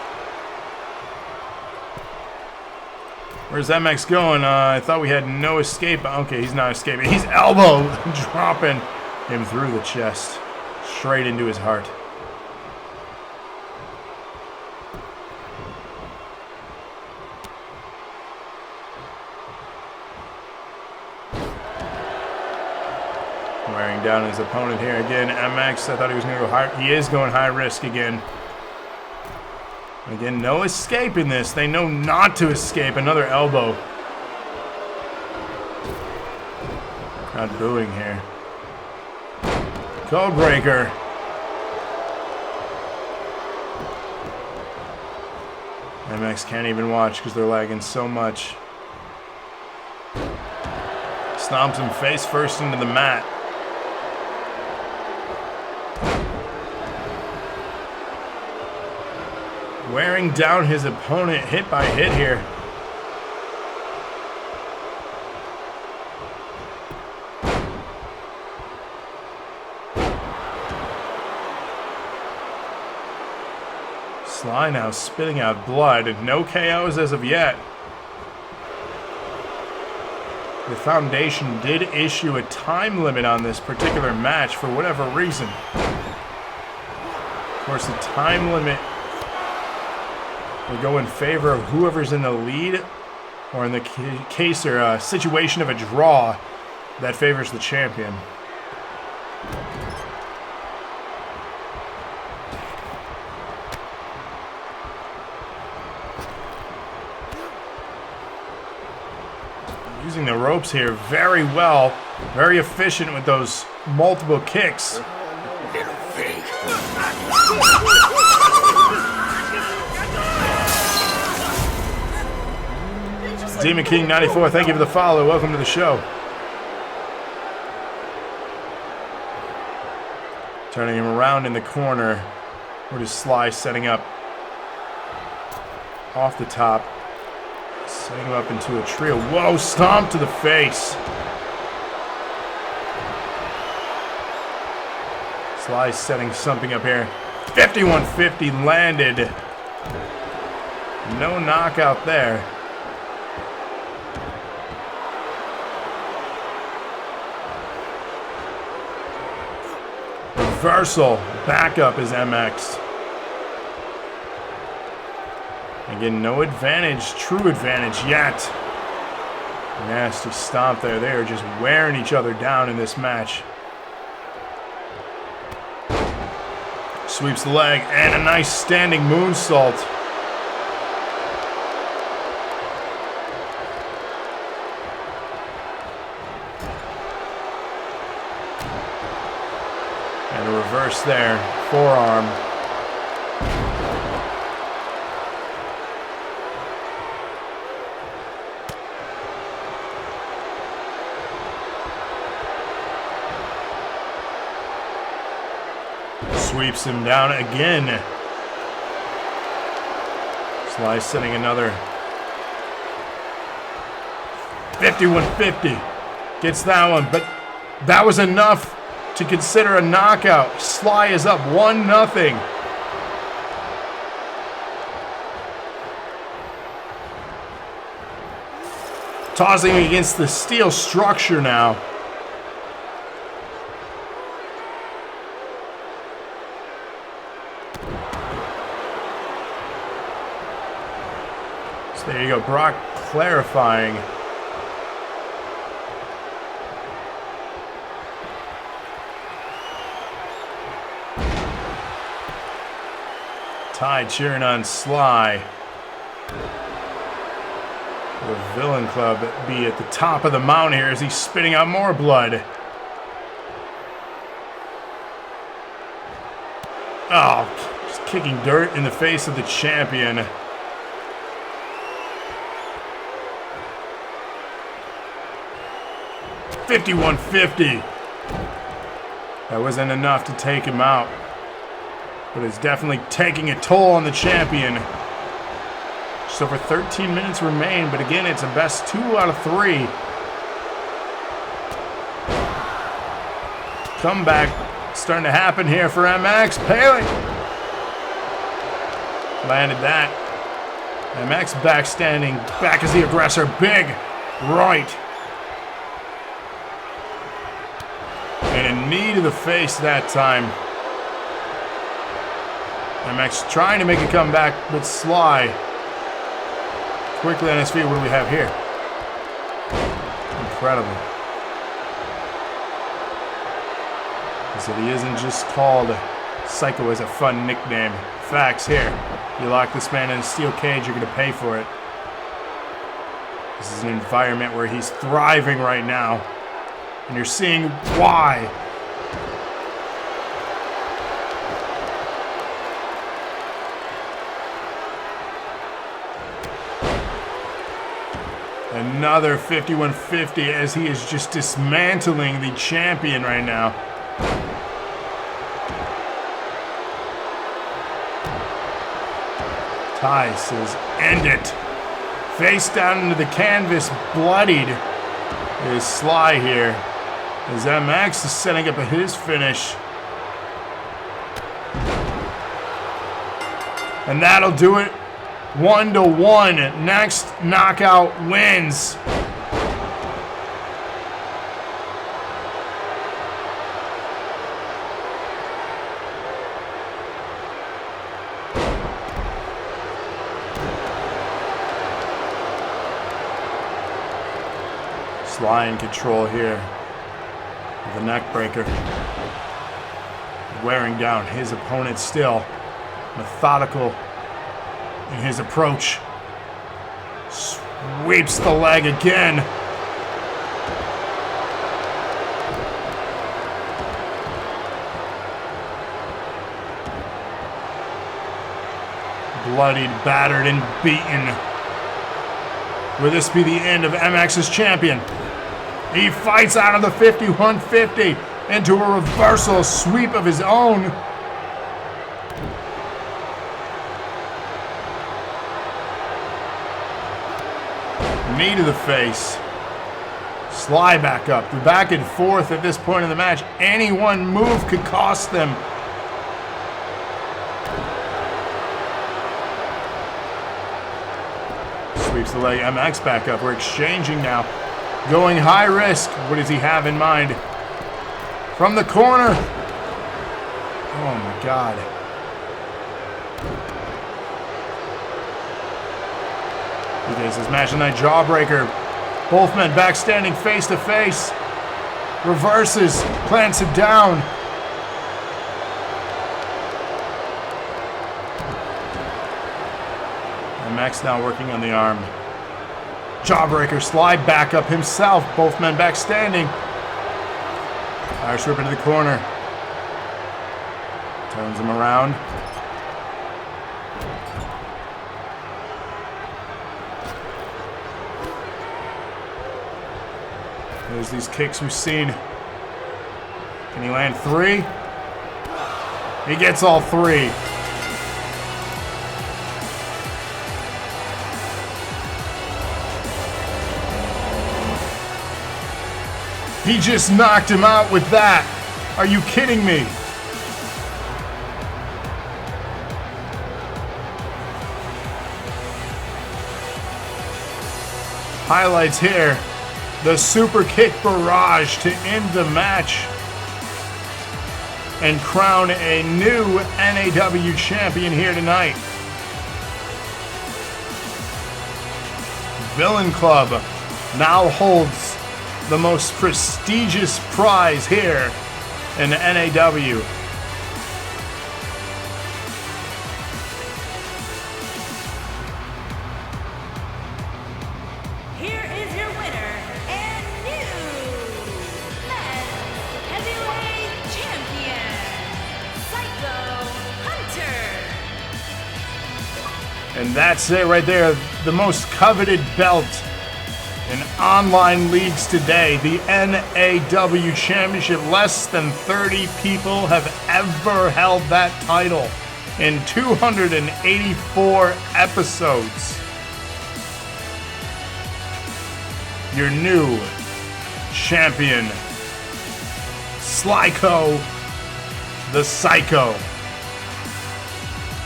Where's MX going? I thought we had no escape. Okay, he's not escaping. He's elbow dropping him through the chest, straight into his heart. Wearing down his opponent here again. MX, I thought he was going to go high. He is going high risk again. Again, no escape in this. They know not to escape. Another elbow. Crowd booing here. Code breaker. MX can't even watch because they're lagging so much. Stomps him face first into the mat. Wearing down his opponent hit by hit here. Sly now spitting out blood and no KOs as of yet. The Foundation did issue a time limit on this particular match for whatever reason. Of course, the time limit will go in favor of whoever's in the lead, or in the case or situation of a draw, that favors the champion. Using the ropes here very well, very efficient with those multiple kicks. Little pig. Demon King 94, thank you for the follow. Welcome to the show. Turning him around in the corner. What is Sly setting up? Off the top. Setting him up into a trio. Whoa, stomp to the face. Sly setting something up here. 5150 landed. No knockout there. Reversal. Backup is MX. Again, no advantage, true advantage yet. Nasty stomp there. They are just wearing each other down in this match. Sweeps the leg and a nice standing moonsault. And a reverse there. Forearm. Sweeps him down again. Sly setting another 51-50. Gets that one, but that was enough to consider a knockout. Sly is up 1-0. Tossing against the steel structure now. So there you go, Brock clarifying. Ty cheering on Sly. The Villain Club be at the top of the mountain here as he's spitting out more blood. Oh, just kicking dirt in the face of the champion. $51.50. That wasn't enough to take him out, but it's definitely taking a toll on the champion. Just over 13 minutes remain, but again, it's a best 2 out of 3. Comeback starting to happen here for MX. Paley landed that. MX backstanding, back as the aggressor. Big right. And a knee to the face that time. MX trying to make a comeback, but Sly quickly on his feet. What do we have here? Incredible. He said he isn't just called Psycho as a fun nickname. Facts here. You lock this man in a steel cage, you're going to pay for it. This is an environment where he's thriving right now. And you're seeing why. Another 51-50 as he is just dismantling the champion right now. Ty says, end it. Face down into the canvas, bloodied, is Sly here. As MX is setting up his finish. And that'll do it. 1-1. Next knockout wins. Sly in control here. The neck breaker. Wearing down his opponent still. Methodical in his approach. Sweeps the leg again. Bloodied, battered, and beaten. Will this be the end of MX's champion? He fights out of the 51-50 into a reversal sweep of his own. Knee to the face. Sly back up. They're back and forth at this point in the match. Any one move could cost them. Sweeps the leg. MX back up. We're exchanging now. Going high risk. What does he have in mind? From the corner. Oh my God. He takes his match tonight jawbreaker. Both men back standing face to face. Reverses. Plants it down. And Max now working on the arm. Jawbreaker, slide back up himself. Both men back standing. Irish whip into the corner. Turns him around. There's these kicks we've seen. Can he land 3? He gets all 3. He just knocked him out with that. Are you kidding me? Highlights here. The super kick barrage to end the match and crown a new NAW champion here tonight. Villain Club now holds the most prestigious prize here in NAW. Here is your winner and new men's heavyweight champion, Psycho Hunter. And that's it right there. The most coveted belt in online leagues today. The NAW Championship. Less than 30 people have ever held that title in 284 episodes. Your new champion, Slyko the Psycho.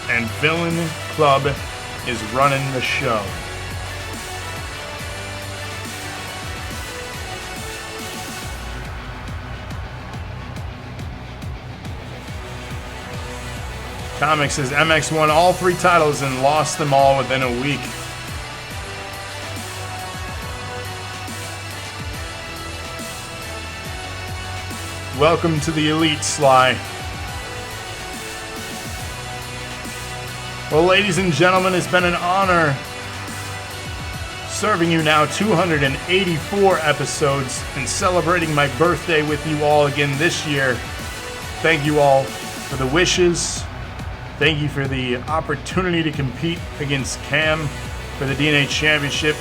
And Villain Club is running the show. Comics says MX won all 3 titles and lost them all within a week. Welcome to the elite, Sly. Well, ladies and gentlemen, it's been an honor serving you now 284 episodes and celebrating my birthday with you all again this year. Thank you all for the wishes. Thank you for the opportunity to compete against Cam for the DNA Championship.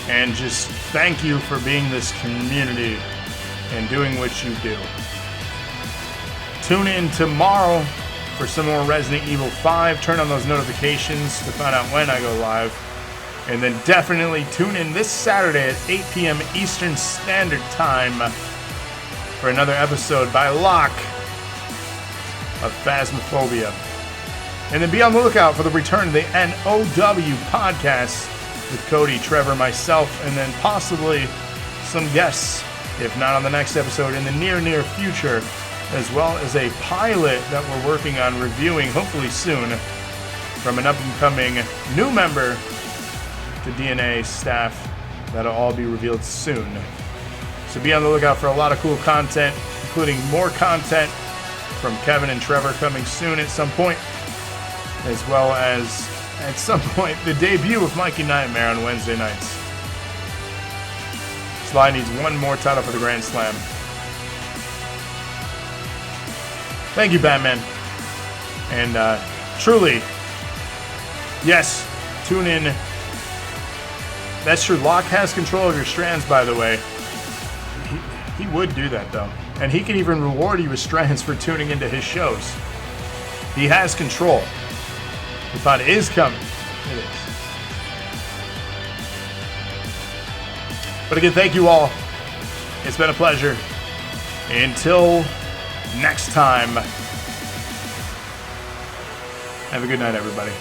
And just thank you for being this community and doing what you do. Tune in tomorrow for some more Resident Evil 5. Turn on those notifications to find out when I go live. And then definitely tune in this Saturday at 8 p.m. Eastern Standard Time for another episode by Locke of Phasmophobia. And then be on the lookout for the return of the NOW podcast with Cody, Trevor, myself, and then possibly some guests, if not on the next episode, in the near future, as well as a pilot that we're working on reviewing hopefully soon from an up-and-coming new member to DNA staff. That'll all be revealed soon. So be on the lookout for a lot of cool content, including more content from Kevin and Trevor coming soon at some point, as well as at some point the debut of Mikey Nightmare on Wednesday nights. Sly needs one more title for the Grand Slam. Thank you, Batman. And truly, yes, tune in. That's true. Locke has control of your strands, by the way. He would do that, though. And he can even reward you with strands for tuning into his shows. He has control. The thought is coming. It is. But again, thank you all. It's been a pleasure. Until next time, have a good night, everybody.